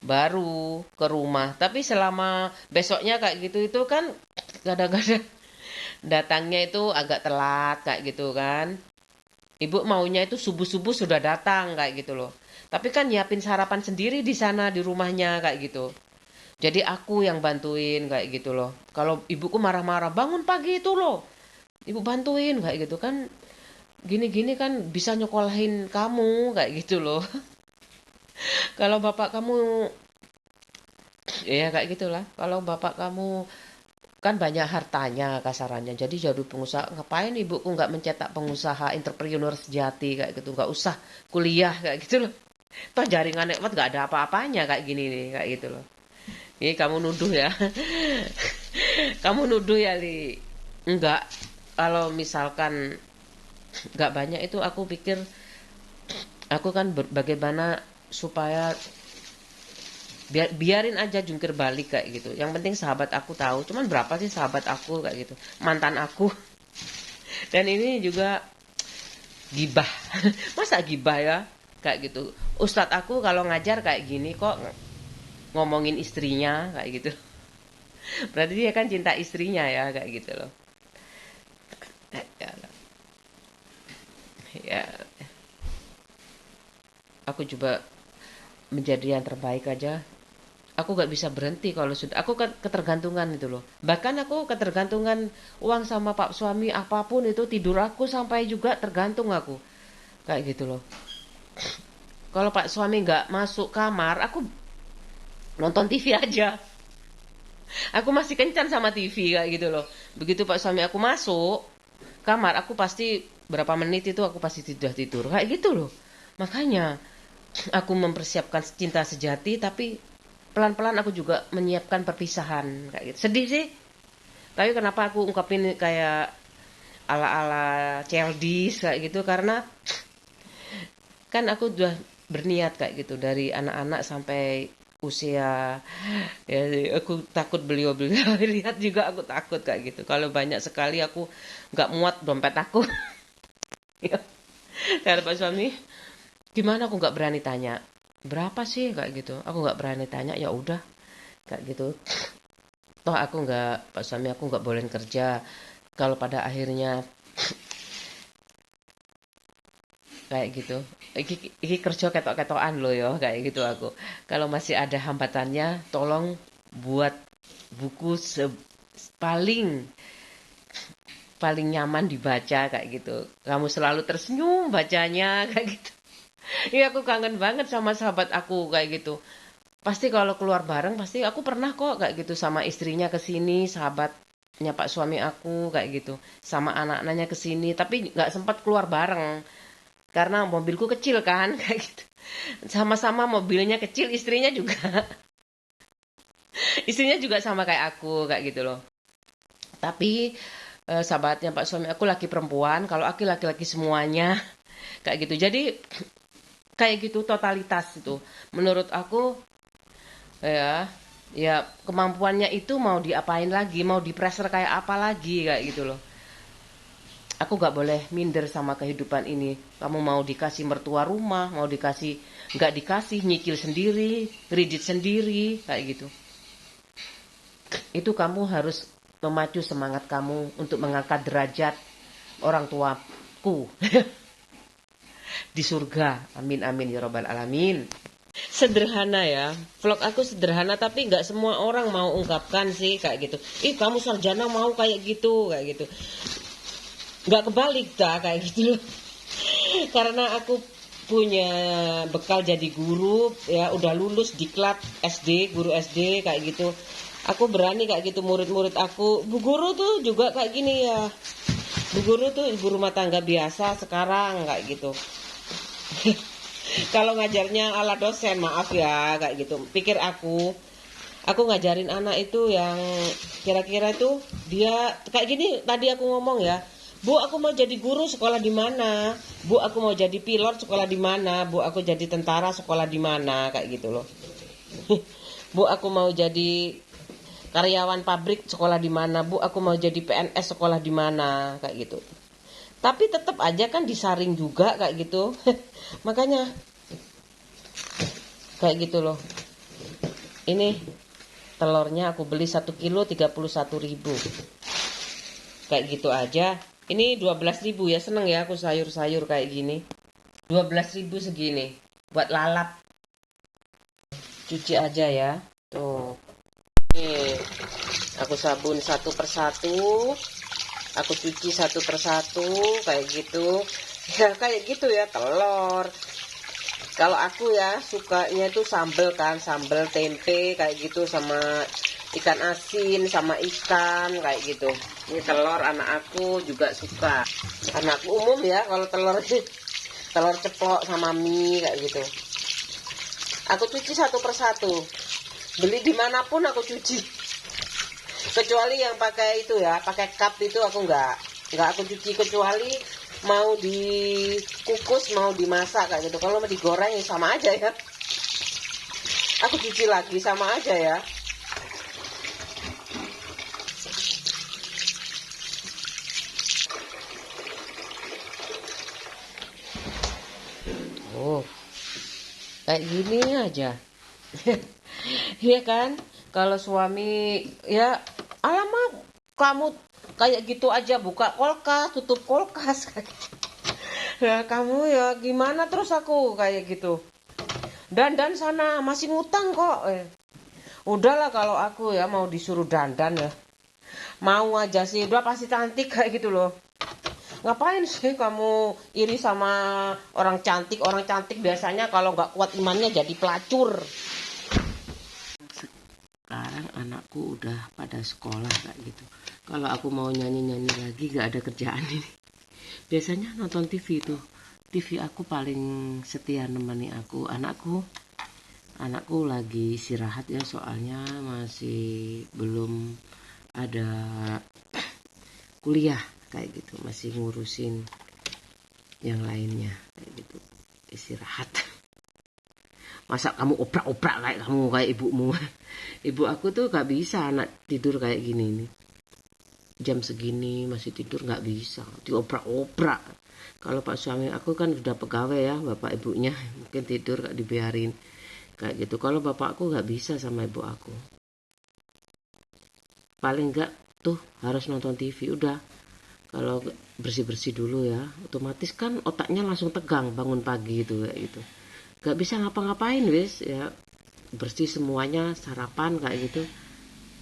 A: baru ke rumah. Tapi selama besoknya kayak gitu itu kan kadang-kadang datangnya itu agak telat kayak gitu kan. Ibu maunya itu subuh-subuh sudah datang kayak gitu loh. Tapi kan nyiapin sarapan sendiri di sana di rumahnya kayak gitu. Jadi aku yang bantuin kayak gitu loh. Kalau ibuku marah-marah, bangun pagi itu loh. Ibu bantuin kayak gitu kan. Gini-gini kan bisa nyokolahin kamu kayak gitu loh. Kalau bapak kamu ya kayak gitulah. Kalau bapak kamu kan banyak hartanya kasarannya. Jadi pengusaha ngapain ibuku nggak mencetak pengusaha entrepreneur sejati kayak gitu. Nggak usah kuliah kayak gitu loh. Toh jaringan nikmat nggak ada apa-apanya kayak gini nih kayak gitu loh. Ini kamu nuduh ya. Kamu nuduh ya, Li? Enggak. Kalau misalkan nggak banyak itu aku pikir aku kan bagaimana supaya biarin aja jungkir balik kayak gitu. Yang penting sahabat aku tahu. Cuman berapa sih sahabat aku kayak gitu, mantan aku. Dan ini juga gibah. Masa gibah ya kayak gitu. Ustadz aku kalau ngajar kayak gini kok ngomongin istrinya kayak gitu. Berarti dia kan cinta istrinya ya kayak gitu loh. Ya, ya, aku coba menjadi yang terbaik aja. Aku gak bisa berhenti kalau sudah aku ketergantungan itu loh. Bahkan aku ketergantungan uang sama pak suami, apapun itu tidur aku sampai juga tergantung aku kayak gitu loh. Kalau pak suami nggak masuk kamar, aku nonton TV aja. Aku masih kencan sama TV kayak gitu loh. Begitu pak suami aku masuk kamar, aku pasti berapa menit itu aku pasti sudah tidur kayak gitu loh. Makanya aku mempersiapkan cinta sejati, tapi pelan-pelan aku juga menyiapkan perpisahan kayak gitu. Sedih sih, tapi kenapa aku ungkapin kayak ala-ala childish kayak gitu, karena kan aku udah berniat kayak gitu dari anak-anak sampai usia, ya aku takut beliau-beliau lihat juga, aku takut kayak gitu kalau banyak sekali aku nggak muat dompet aku. Ya, kata pak suami, gimana, aku nggak berani tanya berapa sih kayak gitu, aku nggak berani tanya, ya udah kayak gitu. Toh aku nggak, pak suami aku nggak bolehin kerja. Kalau pada akhirnya kayak gitu, iki kerja ketok-ketokan loh ya kayak gitu aku. Kalau masih ada hambatannya, tolong buat buku paling paling nyaman dibaca kayak gitu. Kamu selalu tersenyum bacanya kayak gitu. Iya, aku kangen banget sama sahabat aku kayak gitu. Pasti kalau keluar bareng pasti aku pernah kok kayak gitu sama istrinya ke sini, sahabatnya pak suami aku kayak gitu, sama anak-anaknya ke sini, tapi nggak sempat keluar bareng karena mobilku kecil kan kayak gitu. Sama-sama mobilnya kecil, istrinya juga sama kayak aku kayak gitu loh. Tapi sahabatnya pak suami aku laki perempuan, kalau aku laki-laki semuanya kayak gitu. Jadi kayak gitu totalitas itu. Menurut aku ya, ya kemampuannya itu mau diapain lagi, mau dipreser kayak apa lagi kayak gitu loh. Aku gak boleh minder sama kehidupan ini. Kamu mau dikasih mertua rumah, mau dikasih, nggak dikasih, nyicil sendiri, kredit sendiri kayak gitu. Itu kamu harus memacu semangat kamu untuk mengangkat derajat orang tuaku di surga. Amin amin ya robbal alamin. Sederhana ya, vlog aku sederhana, tapi nggak semua orang mau ungkapkan sih kayak gitu. Ih, kamu sarjana mau kayak gitu kayak gitu. Nggak kebalik dah kayak gitu. Karena aku punya bekal jadi guru ya, udah lulus diklat SD, guru SD kayak gitu. Aku berani kayak gitu, murid-murid aku, bu guru tuh juga kayak gini ya, bu guru tuh ibu rumah tangga biasa sekarang kayak gitu. Kalau ngajarnya ala dosen, maaf ya kayak gitu, pikir aku ngajarin anak itu yang kira-kira itu dia kayak gini. Tadi aku ngomong ya, Bu, aku mau jadi guru, sekolah di mana? Bu, aku mau jadi pilot, sekolah di mana? Bu, aku jadi tentara, sekolah di mana? Kayak gitu loh. Bu, aku mau jadi karyawan pabrik, sekolah di mana? Bu, aku mau jadi PNS, sekolah di mana? Kayak gitu. Tapi tetap aja kan disaring juga kayak gitu. Makanya kayak gitu loh. Ini telurnya aku beli 1 kilo 31.000. Kayak gitu aja. Ini 12.000 ya, seneng ya aku sayur-sayur kayak gini. 12.000 segini. Buat lalap. Cuci aja ya. Tuh. Nih, aku sabun satu persatu. Aku cuci satu persatu kayak gitu. Ya kayak gitu ya, telur. Kalau aku ya sukanya itu sambel kan, sambel tempe kayak gitu, sama ikan asin sama ikan kayak gitu. Ini telur anak aku juga suka. Anakku umum ya kalau telur telur ceplok sama mie kayak gitu. Aku cuci satu persatu. Beli dimanapun aku cuci. Kecuali yang pakai itu ya, pakai cup itu aku nggak aku cuci, kecuali mau dikukus mau dimasak kayak gitu. Kalau mau digoreng ya sama aja ya, aku cuci lagi sama aja ya. Oh, kayak gini aja. Iya kan? Kalau suami ya, alamak, kamu kayak gitu aja buka kulkas, tutup kulkas. Ya kamu ya gimana terus aku kayak gitu. Dandan sana masih ngutang kok. Udahlah kalau aku ya mau disuruh dandan ya. Mau aja sih, udah pasti cantik kayak gitu loh. Ngapain sih kamu iri sama orang cantik? Orang cantik biasanya kalau nggak kuat imannya jadi pelacur. Sekarang anakku udah pada sekolah kayak gitu. Kalau aku mau nyanyi-nyanyi lagi gak ada kerjaan ini. Biasanya nonton TV tuh. TV aku paling setia nemani aku. Anakku lagi istirahat ya, soalnya masih belum ada kuliah kayak gitu. Masih ngurusin yang lainnya kayak gitu. Istirahat. Masa kamu oprak-oprak kayak ibumu? Ibu aku tuh gak bisa anak tidur kayak gini nih. Jam segini masih tidur gak bisa, dioprak-oprak. Kalau pak suami aku kan udah pegawai ya, bapak ibunya mungkin tidur gak dibiarin kayak gitu. Kalau bapakku gak bisa sama ibu aku. Paling gak tuh harus nonton TV udah. Kalau bersih-bersih dulu ya, otomatis kan otaknya langsung tegang bangun pagi itu kayak gitu. Gak bisa ngapa-ngapain wis ya, bersih semuanya, sarapan kayak gitu.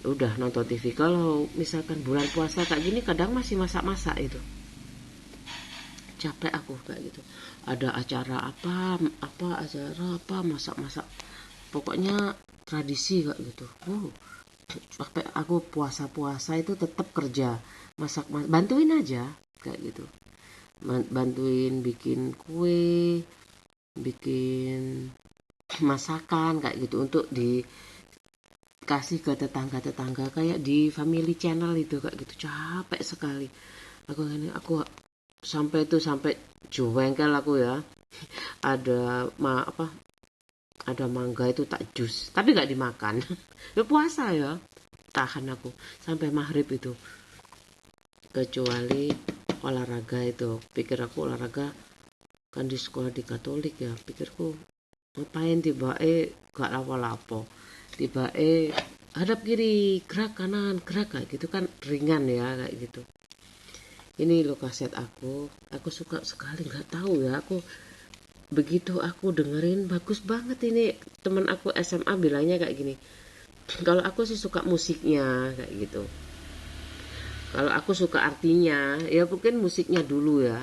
A: Udah nonton TV. Kalau misalkan bulan puasa kayak gini kadang masih masak-masak itu. Capek aku kayak gitu. Ada acara apa masak-masak. Pokoknya tradisi kayak gitu. Sampai aku puasa-puasa itu tetap kerja, masak, bantuin aja kayak gitu. Bantuin bikin kue, bikin masakan kayak gitu untuk dikasih ke tetangga-tetangga kayak di family channel itu kayak gitu. Capek sekali aku sampai jengkel aku ya. Ada ada mangga itu tak jus tapi nggak dimakan. Ya puasa ya, tahan aku sampai maghrib itu, kecuali olahraga itu. Pikir aku olahraga kan di sekolah di Katolik ya, pikirku ngapain tiba gak lapo-lapo, tiba hadap kiri, gerak kanan, gerak kayak gitu kan ringan ya kayak gitu. Ini lo kaset aku suka sekali, nggak tahu ya, aku begitu aku dengerin bagus banget ini. Temen aku SMA bilangnya kayak gini, kalau aku sih suka musiknya kayak gitu, kalau aku suka artinya ya mungkin musiknya dulu ya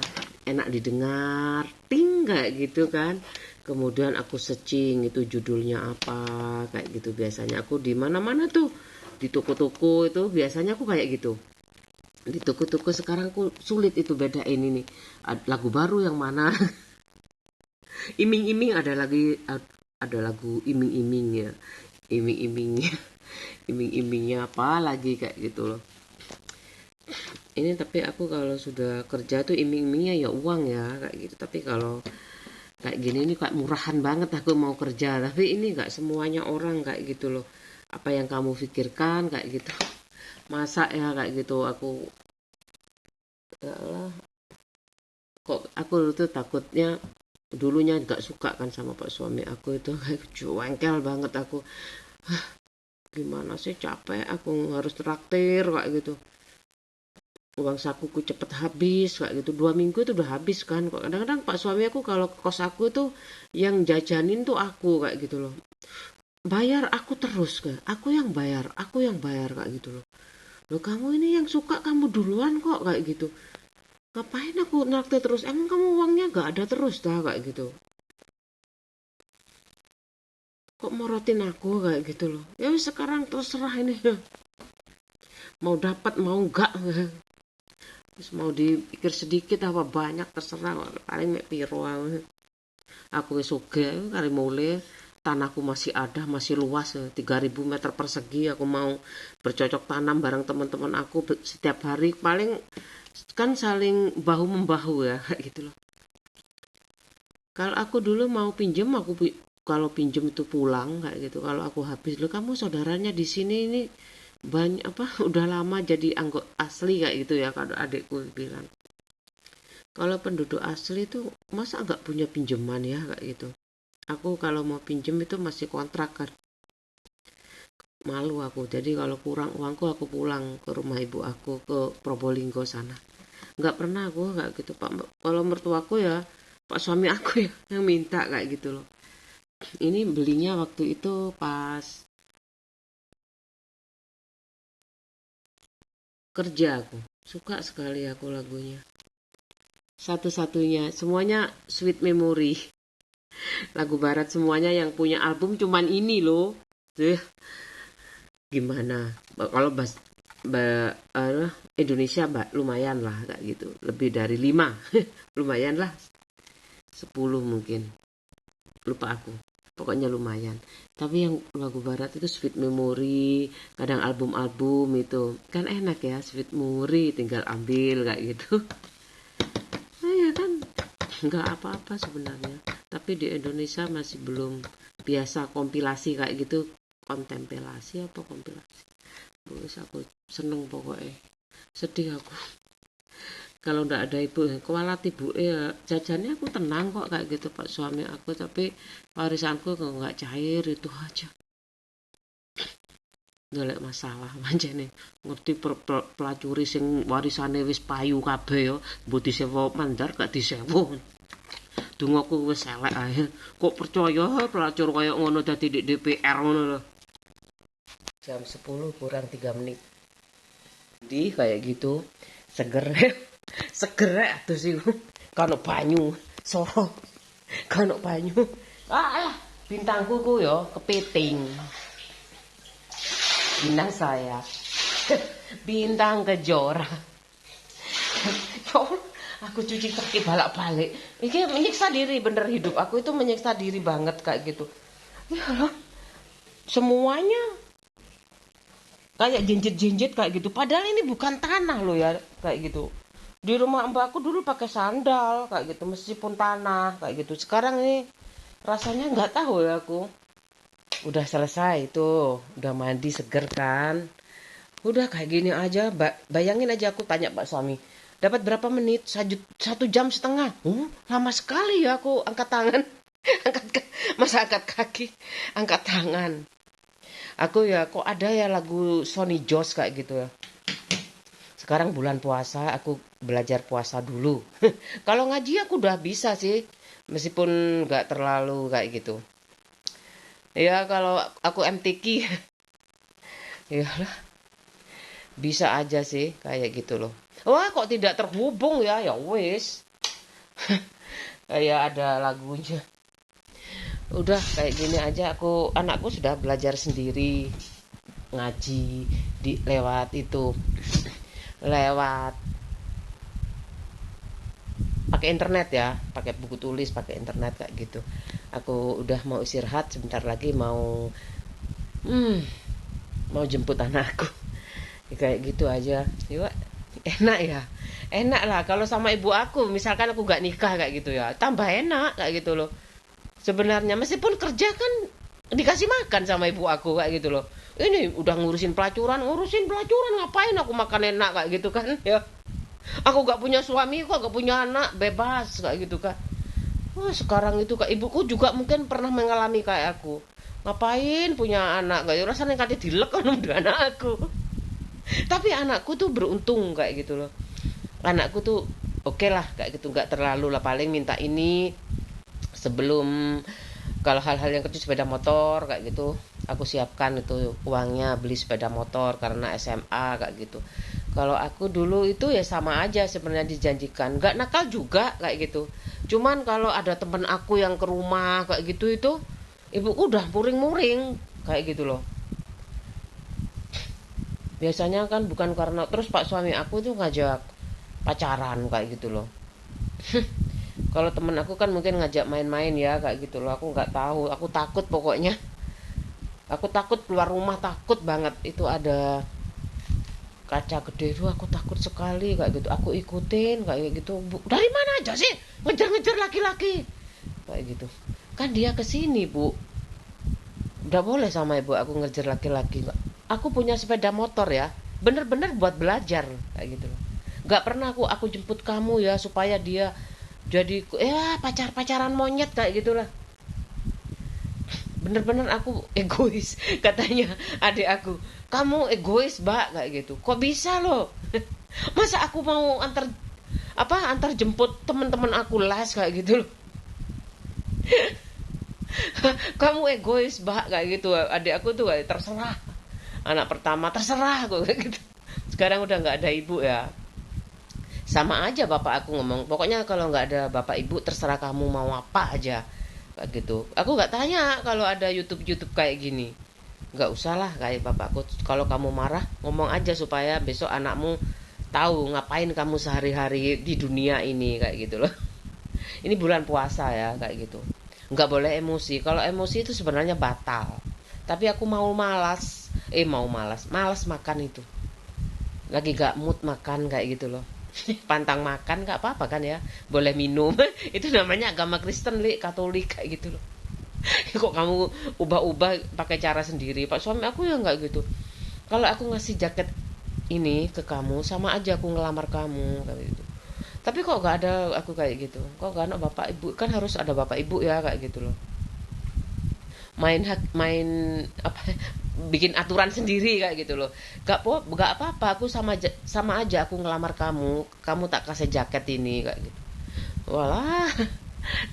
A: enak didengar, ting kayak gitu kan. Kemudian aku searching itu judulnya apa kayak gitu. Biasanya aku di mana-mana tuh, di toko-toko itu biasanya aku kayak gitu. Di toko-toko sekarang aku sulit itu bedain ini lagu baru yang mana. Iming-iming ada lagu iming-iming ya, iming-imingnya iming-imingnya apa lagi kayak gitu loh. Ini tapi aku kalau sudah kerja tuh iming-imingnya ya uang ya kayak gitu. Tapi kalau kayak gini ini kayak murahan banget aku mau kerja, tapi ini nggak semuanya orang kayak gitu loh. Apa yang kamu pikirkan kayak gitu. Masa ya kayak gitu aku, ya Allah, kok aku tuh takutnya dulunya nggak suka kan sama pak suami aku itu. Kayak jengkel banget aku. Gimana sih, capek aku harus traktir kayak gitu. Uang sakuku cepet habis kayak gitu, 2 minggu itu udah habis kan. Kok kadang-kadang pak suami aku kalau ke kos aku tuh yang jajanin tuh aku kayak gitu loh. Bayar aku terus kan, aku yang bayar kayak gitu loh. Loh kamu ini yang suka kamu duluan kok kayak gitu. Ngapain aku naktir terus, emang kamu uangnya gak ada terus dah kayak gitu. Kok morotin aku kayak gitu loh. Ya wis sekarang terserah ini. Mau dapat mau enggak. Terus mau dipikir sedikit apa banyak terserah, paling mek piro aku wis sugih kali mulai tanahku masih ada, masih luas, 3000 meter persegi. Aku mau bercocok tanam bareng teman-teman aku setiap hari, paling kan saling bahu membahu ya kayak gitu loh. Kalau aku dulu mau pinjem, kalau pinjem itu pulang kayak gitu. Kalau aku habis, lo kamu saudaranya di sini ini banyak apa udah lama jadi anggota asli kayak gitu ya, kalau adikku bilang. Kalau penduduk asli itu masa nggak punya pinjaman ya kayak gitu. Aku kalau mau pinjem itu masih kontrak kan. Malu aku. Jadi kalau kurang uangku aku pulang ke rumah ibu aku ke Probolinggo sana. Nggak pernah aku kayak gitu Pak. Kalau mertuaku ya Pak suami aku ya yang minta kayak gitu loh. Ini belinya waktu itu pas kerja aku. Suka sekali aku lagunya. Satu-satunya, semuanya sweet memory. Lagu barat semuanya yang punya album cuman ini loh. Tuh, gimana? Kalau Indonesia lumayan lah kayak gitu. Lebih dari 5. Lumayan lah. 10 mungkin. Lupa aku. Pokoknya lumayan. Tapi yang lagu barat itu sweet memory, kadang album-album itu. Kan enak ya, sweet memory tinggal ambil kayak gitu. Nah, ya kan nggak apa-apa sebenarnya. Tapi di Indonesia masih belum biasa kompilasi kayak gitu. Kontemplasi apa kompilasi? Terus aku seneng pokoknya. Sedih aku. Kalau ndak ada ibu, kualat ibu ya jajannya aku tenang kok kayak gitu Pak suami aku. Tapi warisanku kok nggak cair itu aja. Golek masalah pancene ngerti pelacuri sing warisane wis payu kabeh ya mbok disewa mandar gak disewa. Dongaku wis elek ae. Kok percaya pelacur kaya ngono dadi di DPR ngono lho. Jam 10 kurang 3 menit. Di kayak gitu seger. Seger atus iku. Kano banyu, soro. Kano banyu. Ah, bintangku ku yo kepiting. Bintang saya. Bintang kejora. Aku cuci kaki balak-balik. Ini menyiksa diri bener hidup. Aku itu menyiksa diri banget kayak gitu. Ya Allah. Semuanya kayak jinjit-jinjit kayak gitu. Padahal ini bukan tanah loh ya kayak gitu. Di rumah mbak aku dulu pakai sandal kayak gitu meskipun tanah kayak gitu. Sekarang ini rasanya nggak tahu ya aku. Udah selesai tuh, udah mandi seger kan. Udah kayak gini aja, bayangin aja aku tanya Pak suami. Dapat berapa menit? 1,5 jam. Lama sekali ya aku angkat tangan. Masa angkat kaki, angkat tangan. Aku ya kok ada ya lagu Sony Joss kayak gitu ya. Sekarang bulan puasa, aku belajar puasa dulu. Kalau ngaji aku udah bisa sih, meskipun nggak terlalu kayak gitu. Ya kalau aku MTQ, ya lah bisa aja sih kayak gitu loh. Wah kok tidak terhubung ya, ya wis. Kayak ada lagunya. Udah kayak gini aja anakku sudah belajar sendiri ngaji lewat itu, lewat pakai internet ya, pakai buku tulis, pakai internet kayak gitu. Aku udah mau istirahat sebentar lagi mau jemput anakku. Kayak gitu aja. Yuk, enak ya. Enak lah kalau sama ibu aku, misalkan aku gak nikah kayak gitu ya. Tambah enak kayak gitu loh. Sebenarnya meskipun kerja kan dikasih makan sama ibu aku kayak gitu loh. Ini udah ngurusin pelacuran ngapain aku makan enak kayak gitu kan ya. Aku gak punya suami kok, gak punya anak, bebas kayak gitu kan. Wah, sekarang itu kak ibuku juga mungkin pernah mengalami kayak aku. Ngapain punya anak kayak rasanya kate dilek kan udah anak aku. Tapi anakku tuh beruntung kayak gitu loh. Anakku tuh oke lah kayak gitu, nggak terlalu lah, paling minta ini sebelum, kalau hal-hal yang kecil sepeda motor kayak gitu aku siapkan itu uangnya beli sepeda motor karena SMA kayak gitu. Kalau aku dulu itu ya sama aja sebenarnya dijanjikan, nggak nakal juga kayak gitu. Cuman kalau ada temen aku yang ke rumah kayak gitu itu ibuku udah muring-muring kayak gitu loh. Biasanya kan bukan karena, terus pak suami aku tuh ngajak pacaran kayak gitu loh. Kalau temen aku kan mungkin ngajak main-main ya kayak gitu loh, aku nggak tahu, aku takut pokoknya. Aku takut keluar rumah, takut banget itu ada kaca gede tuh, aku takut sekali kayak gitu. Aku ikutin kayak gitu. Bu, dari mana aja sih ngejar-ngejar laki-laki kayak gitu. Kan dia kesini bu, udah boleh sama ibu aku ngejar laki-laki. Aku punya sepeda motor ya, bener-bener buat belajar kayak gitu loh. Nggak pernah aku jemput kamu ya supaya dia jadi ya pacar-pacaran monyet kayak gitulah. Bener-bener aku egois katanya adik aku, kamu egois mbak kayak gitu, kok bisa loh. Masa aku mau antar jemput teman-teman aku les kayak gitu loh. Kamu egois mbak kayak gitu, adik aku tuh kayak terserah, anak pertama terserah kok kayak gitu. Sekarang udah nggak ada ibu ya, sama aja bapak aku ngomong pokoknya kalau nggak ada bapak ibu terserah kamu mau apa aja kayak gitu. Aku nggak tanya kalau ada YouTube YouTube kayak gini, nggak usah lah kayak bapakku. Kalau kamu marah ngomong aja supaya besok anakmu tahu ngapain kamu sehari-hari di dunia ini kayak gitu loh. Ini bulan puasa ya kayak gitu, nggak boleh emosi. Kalau emosi itu sebenarnya batal, tapi aku malas makan itu, lagi gak mood makan kayak gitu loh. Pantang makan gak apa-apa kan ya, boleh minum. Itu namanya agama Kristen, Katolik kayak gitu loh. Kok kamu ubah-ubah pakai cara sendiri? Pak suami aku ya nggak gitu. Kalau aku ngasih jaket ini ke kamu sama aja aku ngelamar kamu kayak gitu. Tapi kok nggak ada aku kayak gitu, kok nggak ada bapak ibu, kan harus ada bapak ibu ya kayak gitu loh. Main apa, bikin aturan sendiri kayak gitu loh. Gak apa-apa, aku sama aja aku ngelamar kamu, kamu tak kasih jaket ini kayak gitu. Walah,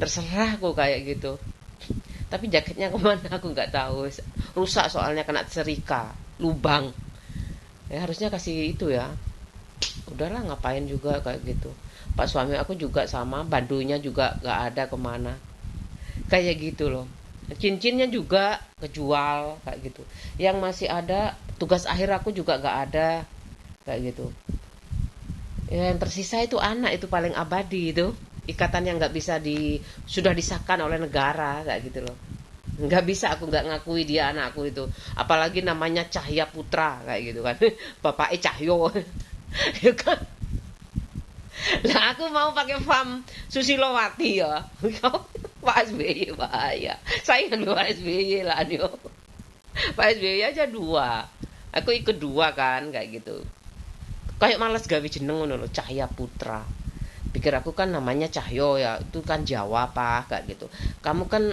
A: terserah aku kayak gitu. Tapi jaketnya kemana aku nggak tahu, rusak soalnya kena serika lubang. Ya harusnya kasih itu ya. Udahlah ngapain juga kayak gitu. Pak suami aku juga sama, bandunya juga nggak ada kemana kayak gitu loh. Cincinnya juga kejual kayak gitu. Yang masih ada tugas akhir aku juga nggak ada kayak gitu. Ya, yang tersisa itu anak, itu paling abadi itu, ikatan yang nggak bisa sudah disahkan oleh negara kayak gitu loh. Nggak bisa aku nggak ngakui dia anakku itu, apalagi namanya Cahya Putra kayak gitu kan. Bapaknya Cahyo. Ya kan. Lah aku mau pakai fam Susilowati ya. Pak SBY bahaya, saingan Pak SBY lah dia. Pak SBY aja dua, aku ikut dua kan kayak gitu. Kayak malas gawe jeneng ngono lho, Cahya Putra. Pikir aku kan namanya Cahyo ya, itu kan Jawa pak kayak gitu. Kamu kan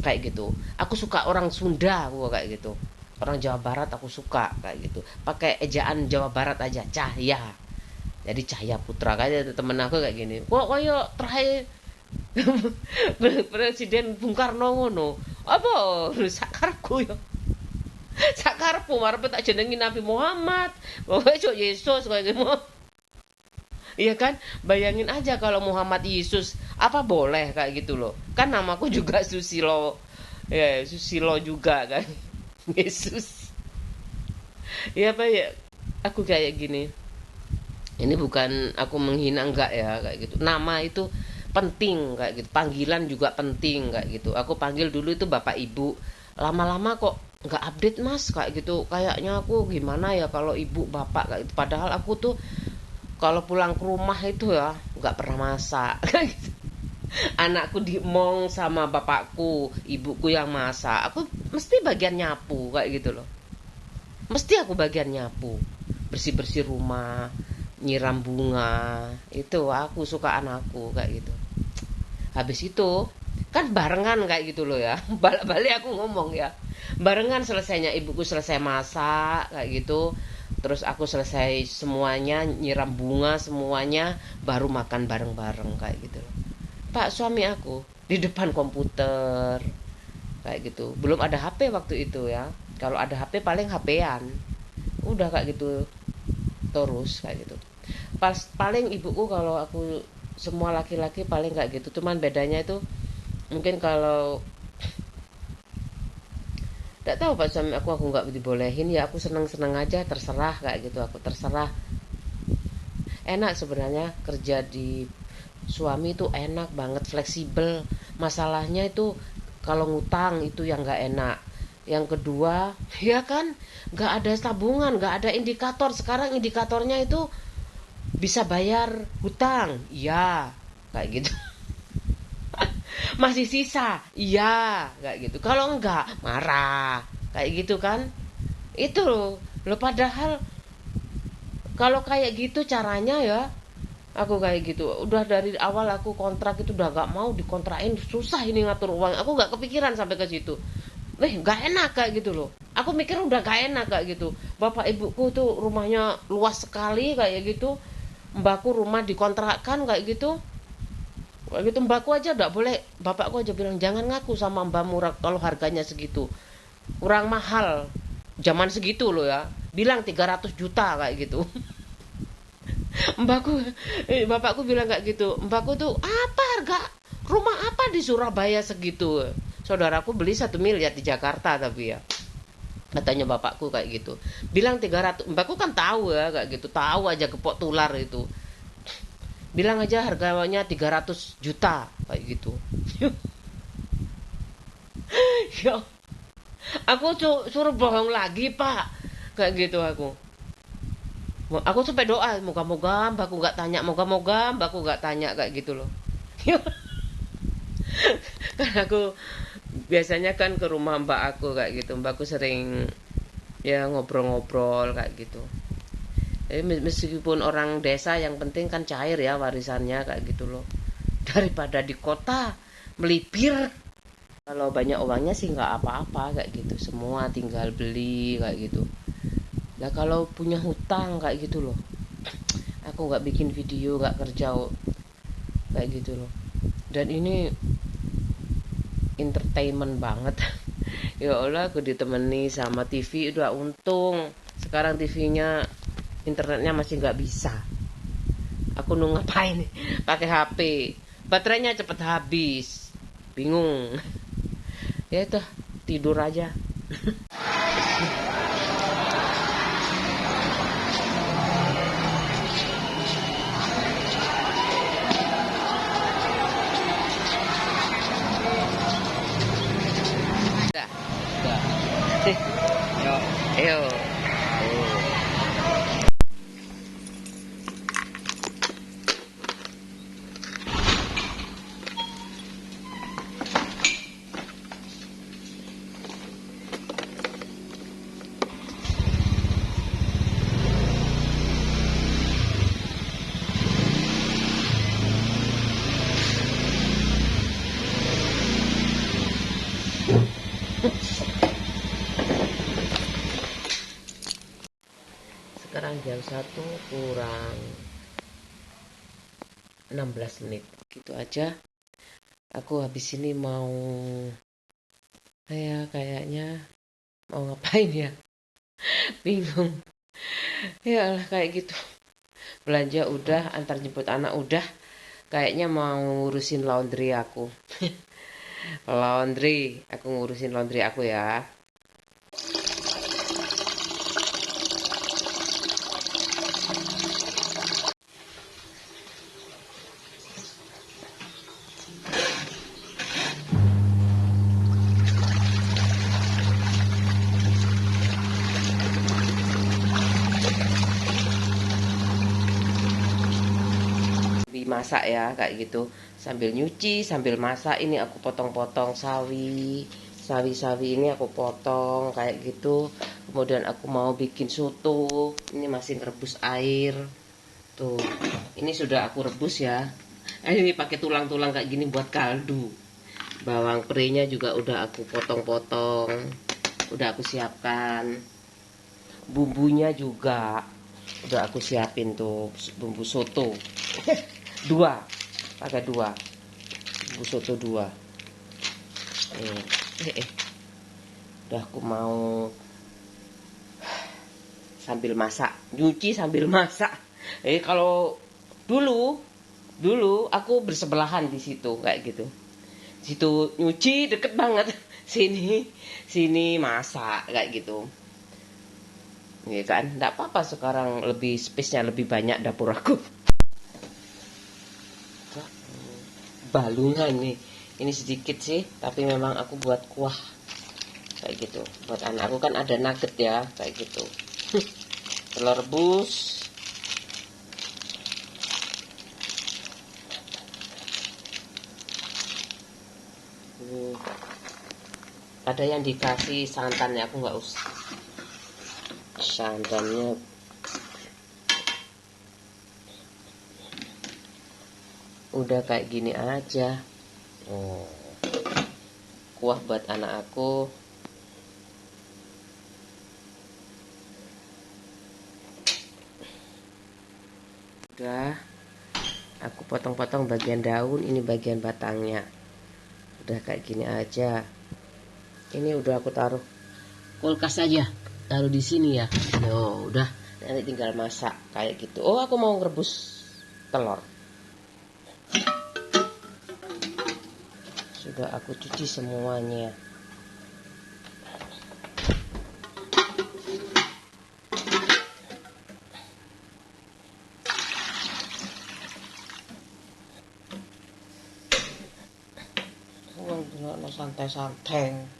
A: kayak gitu. Aku suka orang Sunda aku kayak gitu. Orang Jawa Barat aku suka kayak gitu. Pakai ejaan Jawa Barat aja, Cahya. Jadi Cahya Putra kayak temen aku kayak gini. Kok kayak terakhir Presiden Bung Karno ngono. Apa sakarepku yo. Sakarepku arep tak jenengi Nabi Muhammad. Pokoke cok Yesus kayak gitu. Iya kan? Bayangin aja kalau Muhammad Yesus, apa boleh kayak gitu loh. Kan namaku juga Susilo. Ya, Susilo juga kan. Yesus. Iya apa ya? Aku kayak gini. Ini bukan aku menghina enggak ya kayak gitu. Nama itu penting kayak gitu. Panggilan juga penting kayak gitu. Aku panggil dulu itu Bapak Ibu. Lama-lama kok nggak update Mas kayak gitu. Kayaknya aku gimana ya kalau Ibu Bapak kayak gitu. Padahal aku tuh kalau pulang ke rumah itu ya nggak pernah masak. Kayak gitu. Anakku dimong sama bapakku, ibuku yang masak. Aku mesti bagian nyapu kayak gitu loh. Mesti aku bagian nyapu, bersih-bersih rumah, nyiram bunga. Itu aku suka anakku kayak gitu. Habis itu kan barengan kayak gitu loh ya. Balik-balik aku ngomong ya. Barengan selesainya, ibuku selesai masak kayak gitu. Terus aku selesai semuanya, nyiram bunga semuanya, baru makan bareng-bareng kayak gitu loh. Pak suami aku di depan komputer kayak gitu. Belum ada HP waktu itu ya. Kalau ada HP paling HP-an. Udah kayak gitu terus kayak gitu. Paling ibuku kalau aku semua laki-laki paling kayak gitu. Cuman bedanya itu mungkin kalau tidak tahu pak suami aku nggak dibolehin ya, aku seneng-seneng aja, terserah kayak gitu. Aku terserah, enak sebenarnya kerja di Suami itu enak banget, fleksibel. Masalahnya itu kalau ngutang itu yang nggak enak. Yang kedua, ya kan, nggak ada tabungan, nggak ada indikator. Sekarang indikatornya itu bisa bayar hutang, iya, kayak gitu. Masih sisa, iya, kayak gitu. Kalau enggak, marah, kayak gitu kan. Itu loh, padahal kalau kayak gitu caranya ya, aku kayak gitu. Udah dari awal aku kontrak itu udah gak mau dikontrakin, susah ini ngatur uang. Aku gak kepikiran sampai ke situ. Gak enak kayak gitu loh. Aku mikir udah gak enak kayak gitu. Bapak ibuku tuh rumahnya luas sekali kayak gitu. Mbakku rumah dikontrakkan kayak gitu. Kayak gitu mbakku aja udah boleh. Bapakku aja bilang jangan ngaku sama mbakmu kalau harganya segitu. Kurang mahal. Zaman segitu loh ya. Bilang 300 juta kayak gitu. Mbakku, bapakku bilang kayak gitu. Mbakku tuh apa harga rumah apa di Surabaya segitu? Saudaraku beli 1 miliar di Jakarta tapi ya. Katanya bapakku kayak gitu. Bilang 300. Mbakku kan tahu ya kayak gitu. Tahu aja gepok tular itu. Bilang aja harganya 300 juta kayak gitu. Ya, aku suruh bohong lagi, Pak. Kayak gitu aku. Aku sampai doa, moga-moga mbakku nggak tanya, moga-moga mbakku nggak tanya kayak gitu loh. Kan aku biasanya kan ke rumah mbak aku kayak gitu, mbakku sering ya ngobrol-ngobrol kayak gitu. Jadi meskipun orang desa yang penting kan cair ya warisannya kayak gitu loh. Daripada di kota melipir. Kalau banyak uangnya sih nggak apa-apa kayak gitu. Semua tinggal beli kayak gitu. Nah kalau punya hutang kayak gitu loh. Aku nggak bikin video, nggak kerja kayak gitu loh. Dan ini entertainment banget. Ya Allah, aku ditemani sama TV udah untung. Sekarang TV-nya internetnya masih nggak bisa. Aku nu ngapain nih? Pakai HP. Baterainya cepet habis. Bingung. Ya itu tidur aja. Dah. Dah.
B: Yo.
A: Ayo. Oh. Sekarang jam 1 kurang 16 menit. Gitu aja. Aku habis ini mau kayaknya mau ngapain ya? Bingung. Ya lah kayak gitu. Belanja udah, antar jemput anak udah. Kayaknya mau ngurusin laundry aku. Aku ngurusin laundry aku ya. Masak ya kayak gitu, sambil nyuci sambil masak. Ini aku potong-potong sawi ini aku potong kayak gitu. Kemudian aku mau bikin soto, ini masih rebus air tuh. Ini sudah aku rebus ya. Ini pakai tulang-tulang kayak gini buat kaldu. Bawang perenya juga udah aku potong-potong, udah aku siapkan. Bumbunya juga udah aku siapin tuh, bumbu soto. Dua, pakai dua, bumbu soto dua. Udah aku mau sambil masak, nyuci sambil masak. Kalau dulu aku bersebelahan di situ kayak gitu. Situ nyuci deket banget, sini masak kayak gitu. Ya kan, enggak apa-apa, sekarang lebih space-nya lebih banyak dapur aku. balungan nih. Ini sedikit sih, tapi memang aku buat kuah kayak gitu. Buat anak aku kan ada nugget ya, kayak gitu. Telur rebus. Ada yang dikasih santannya, aku nggak usah. Santannya udah kayak gini aja. Oh, kuah buat anak aku. Udah, aku potong-potong bagian daun, ini bagian batangnya. Udah kayak gini aja. Ini udah aku taruh kulkas aja, taruh di sini ya. Oh, udah, nanti tinggal masak kayak gitu. Oh, aku mau ngerebus telur. Sudah aku cuci semuanya. Oh, santai-santai.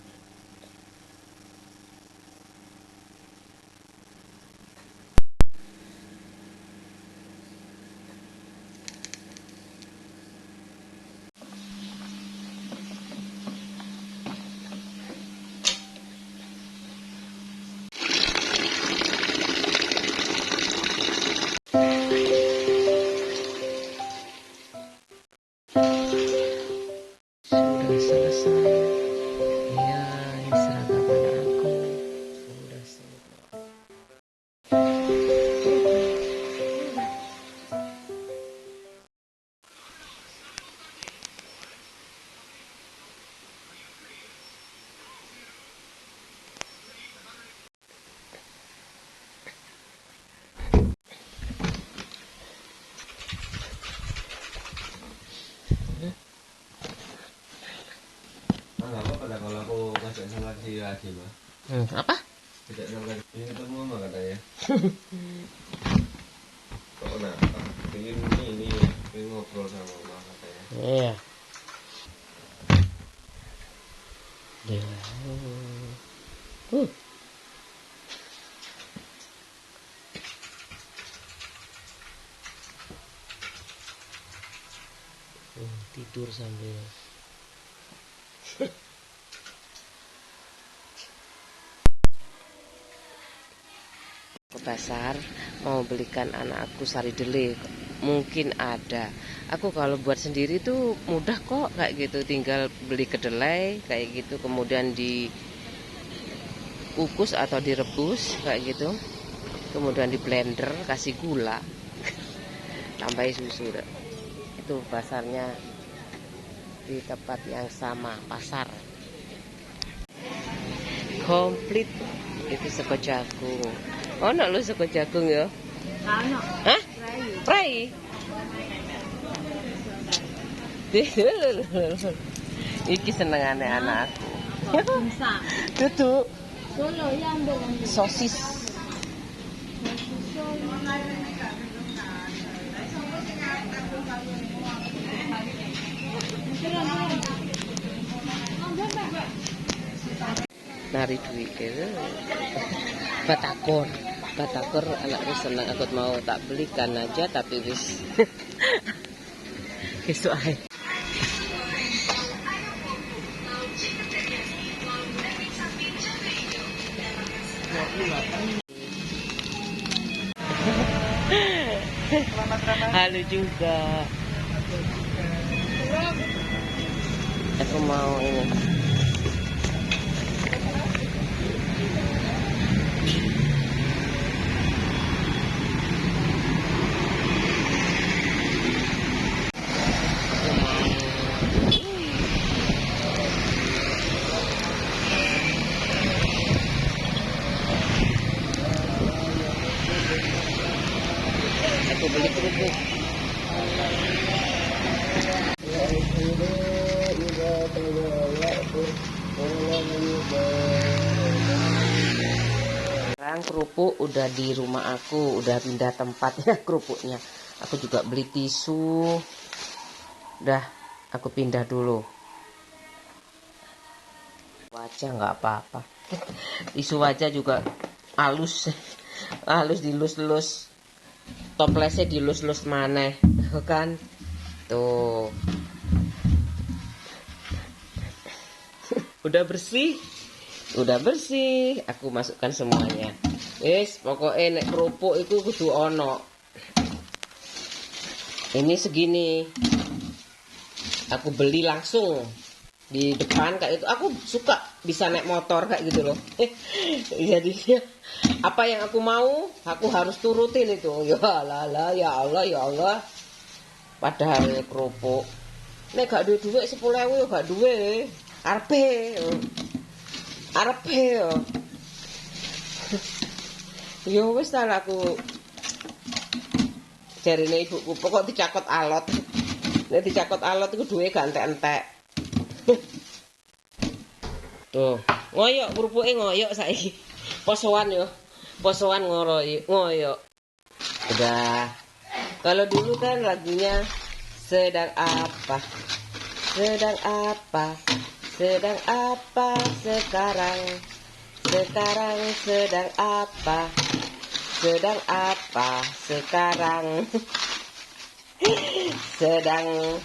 A: Sudah selesai. Ya, ini seragam anak aku. Sudah selesai.
C: Nggak apa-apa dah kalau aku ngajak sama dia lagi mah.
A: Apa?
C: Tidak sama ini ketemu mama katanya. Kok nak? Ini ngobrol sama mama katanya.
A: Iya. Uh. Tidur sambil ke pasar mau belikan anakku sari dele, mungkin ada. Aku kalau buat sendiri tuh mudah kok kayak gitu, tinggal beli kedelai kayak gitu, kemudian dikukus atau direbus kayak gitu, kemudian di blender kasih gula, tambahin susu. Itu pasarnya di tempat yang sama, pasar komplit. Itu sego jagung. Oh, nak lu sego jagung ya?
B: Ano?
A: Hah?
B: Fry.
A: Fry. Iki senengane anak aku.
B: Insang.
A: Duduk
B: Solo yan doon.
A: sosis. Nari duit gitu. Batagor anakku seneng, aku mau tak belikan aja tapi wis besok aja. Halo juga. Aku mau ini. Aku beli kerupuk. Sekarang kerupuk udah di rumah aku, udah pindah tempat ya kerupuknya. Aku juga beli tisu. Udah Aku pindah dulu. Wajah nggak apa-apa. Isu wajah juga halus. Halus dilus-lus. Toplesnya dilus-lus maneh. Kan? Tuh. Udah bersih? Udah bersih. Aku masukkan semuanya. Wis, pokoknya nek kerupuk itu kudu ono. Ini segini. Aku beli langsung di depan kayak itu. Aku suka bisa naik motor kayak gitu loh. Jadi apa yang aku mau, aku harus turutin itu. Ya Allah, ya Allah, ya Allah. Padahal kerupuk. Nek gak duwe duit 10.000 ya gak duwe. Arepe. Arepe yo. Yo wis ta aku jarine ibuku pokok dicakot alot. Nek dicakot alot iku duwe gak entek-entek. Tuh, ngoyok kerupuke ngoyok saiki. Posoan yo. Posoan ngoyok. Udah. Kalau dulu kan lagunya sedang apa? Sedang apa? Sedang apa sekarang? Sekarang sedang apa? Sedang apa sekarang? Sedang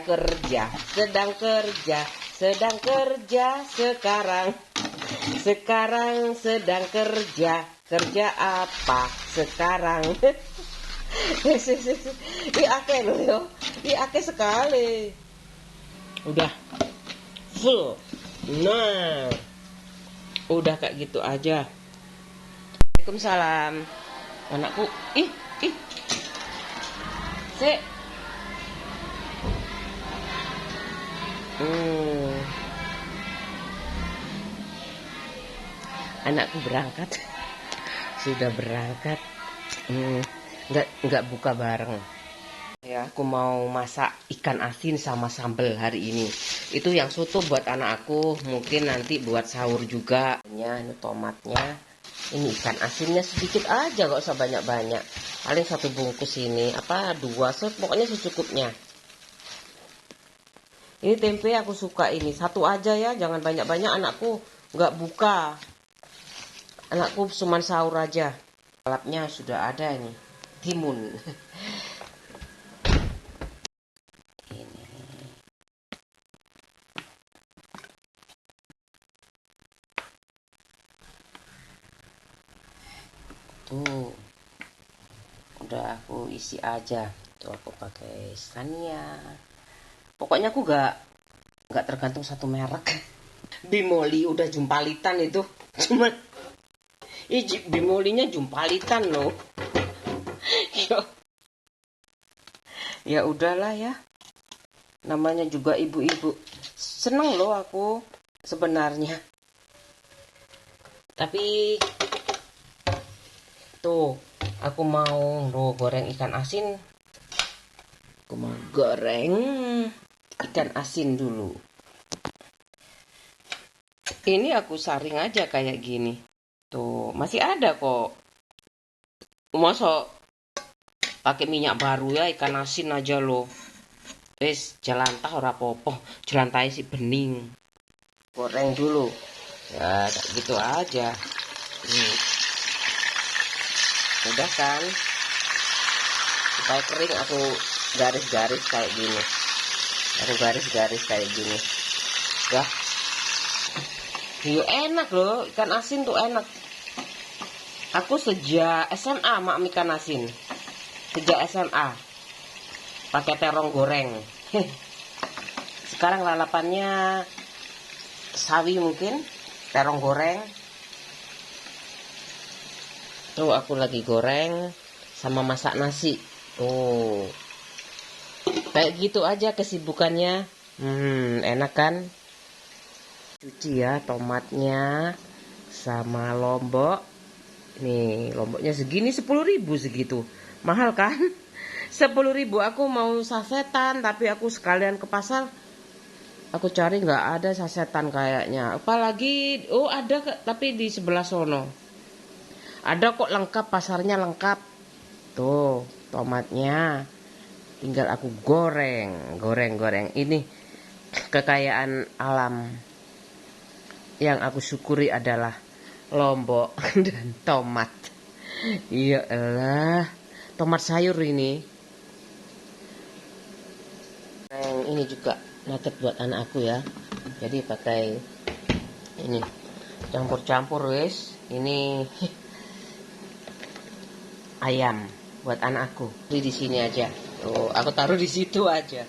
A: kerja sekarang. Sekarang sedang kerja apa sekarang? Ini akeh loh yo. Ini akeh sekali. Udah full. Nah, udah kayak gitu aja. Waalaikumsalam. Anakku, ih. Sik. Anakku berangkat. Sudah berangkat. Nggak buka bareng. Ya, aku mau masak ikan asin sama sambal hari ini. Itu yang soto buat anak aku, mungkin nanti buat sahur juga. Ini tomatnya, ini ikan asinnya sedikit aja, gak usah banyak-banyak. Paling 1 bungkus ini, 2, pokoknya secukupnya. Ini tempe aku suka ini, 1 aja ya, jangan banyak-banyak. Anakku nggak buka. Anakku cuman sahur aja. Lalapnya sudah ada ini, timun. Tuh, udah aku isi aja. Tuh aku pakai Scania. Pokoknya aku nggak tergantung satu merek. Bimoli udah jumpalitan itu. Cuman Bimolinya jumpalitan loh. Ya udahlah ya. Namanya juga ibu-ibu. Seneng loh aku sebenarnya. Tapi tuh, aku mau goreng ikan asin. Aku mau goreng ikan asin dulu. Ini aku saring aja kayak gini. Tuh, masih ada kok. Masa pakai minyak baru ya ikan asin aja loh. Wis, jelantah ora apa-apa. Jelantahe si bening. Goreng dulu. Ya, kayak gitu aja. Udah kan, supaya kering aku garis-garis kayak gini. Wah, enak loh, ikan asin tuh enak. Aku sejak SMA mak ikan asin. Sejak SMA pakai terong goreng. Sekarang lalapannya sawi mungkin, terong goreng. Tuh aku lagi goreng sama masak nasi. Tuh. Kayak gitu aja kesibukannya. Enak kan? Cuci ya tomatnya sama lombok. Nih, lomboknya segini 10.000 segitu. Mahal kan? 10.000. Aku mau sasetan tapi aku sekalian ke pasar. Aku cari nggak ada sasetan kayaknya. Apalagi ada tapi di sebelah sono. Ada kok lengkap, pasarnya lengkap. Tuh, tomatnya. tinggal aku goreng. Ini kekayaan alam yang aku syukuri adalah lombok dan tomat. Iya elah, tomat sayur ini. Ini juga nugget buat anak aku ya. Jadi pakai ini campur wes. Ini ayam buat anak aku. Di sini aja. Tuh, aku taruh di situ aja.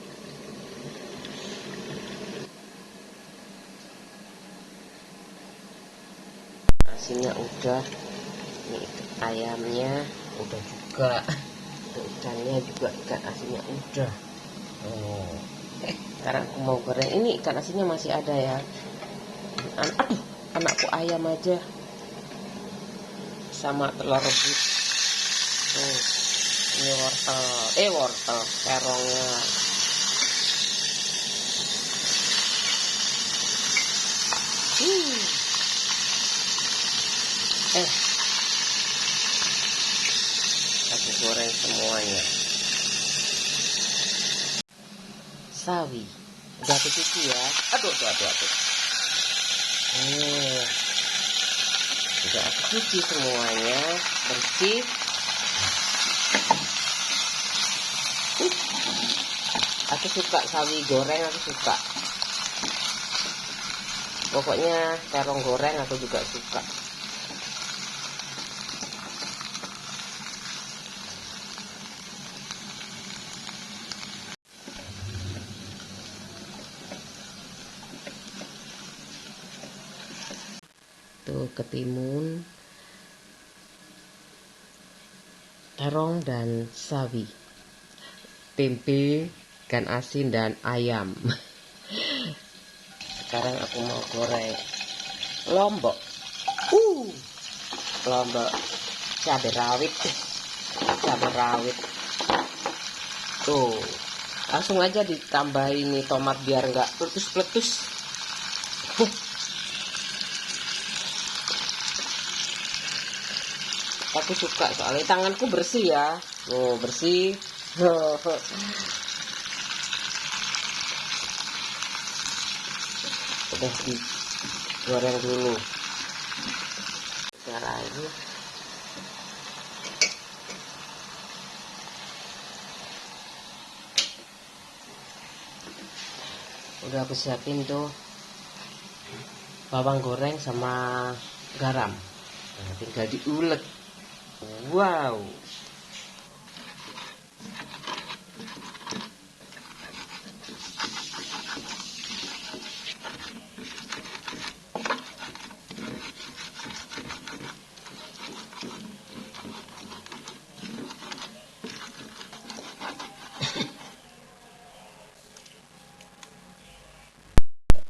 A: Nasinya udah, ini ayamnya udah juga, ikannya juga, ikan asinnya udah. Oh, sekarang aku mau goreng. Ini ikan asinnya masih ada ya. Aduh, anakku ayam aja sama telur rebus. Ini wortel terongnya. Aku goreng semuanya. Sawi udah aku cuci ya. Aduh. Udah aku cuci semuanya bersih. Aku suka sawi goreng, aku suka. Pokoknya terong goreng aku juga suka. Tuh ketimun, terong dan sawi, tempe, ikan asin dan ayam. Sekarang aku mau goreng lombok. Lombok cabai rawit. Tuh, langsung aja ditambah ini tomat biar nggak peletus. Aku suka soalnya tanganku bersih ya. Oh, bersih. Udah digoreng dulu. Sekarang lagi. Udah aku siapin tuh bawang goreng sama garam. Nah, tinggal diulek. Wow.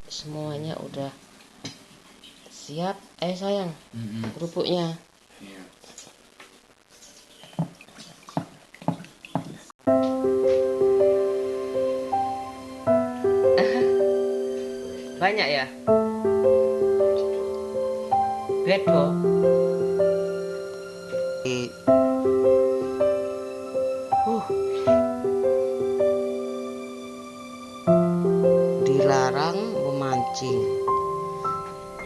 A: Semuanya udah siap. Sayang, kerupuknya. Banyak ya? Bedo. Dilarang memancing.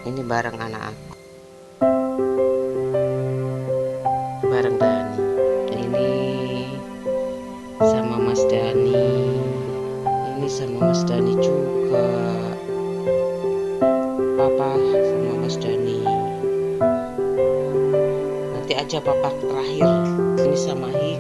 A: Ini bareng anak aku. Bareng Dani. Ini sama Mas Dani. Ini sama Mas Dani juga. Papa sama Mas Dani. Nanti aja papa terakhir. Ini sama Hik.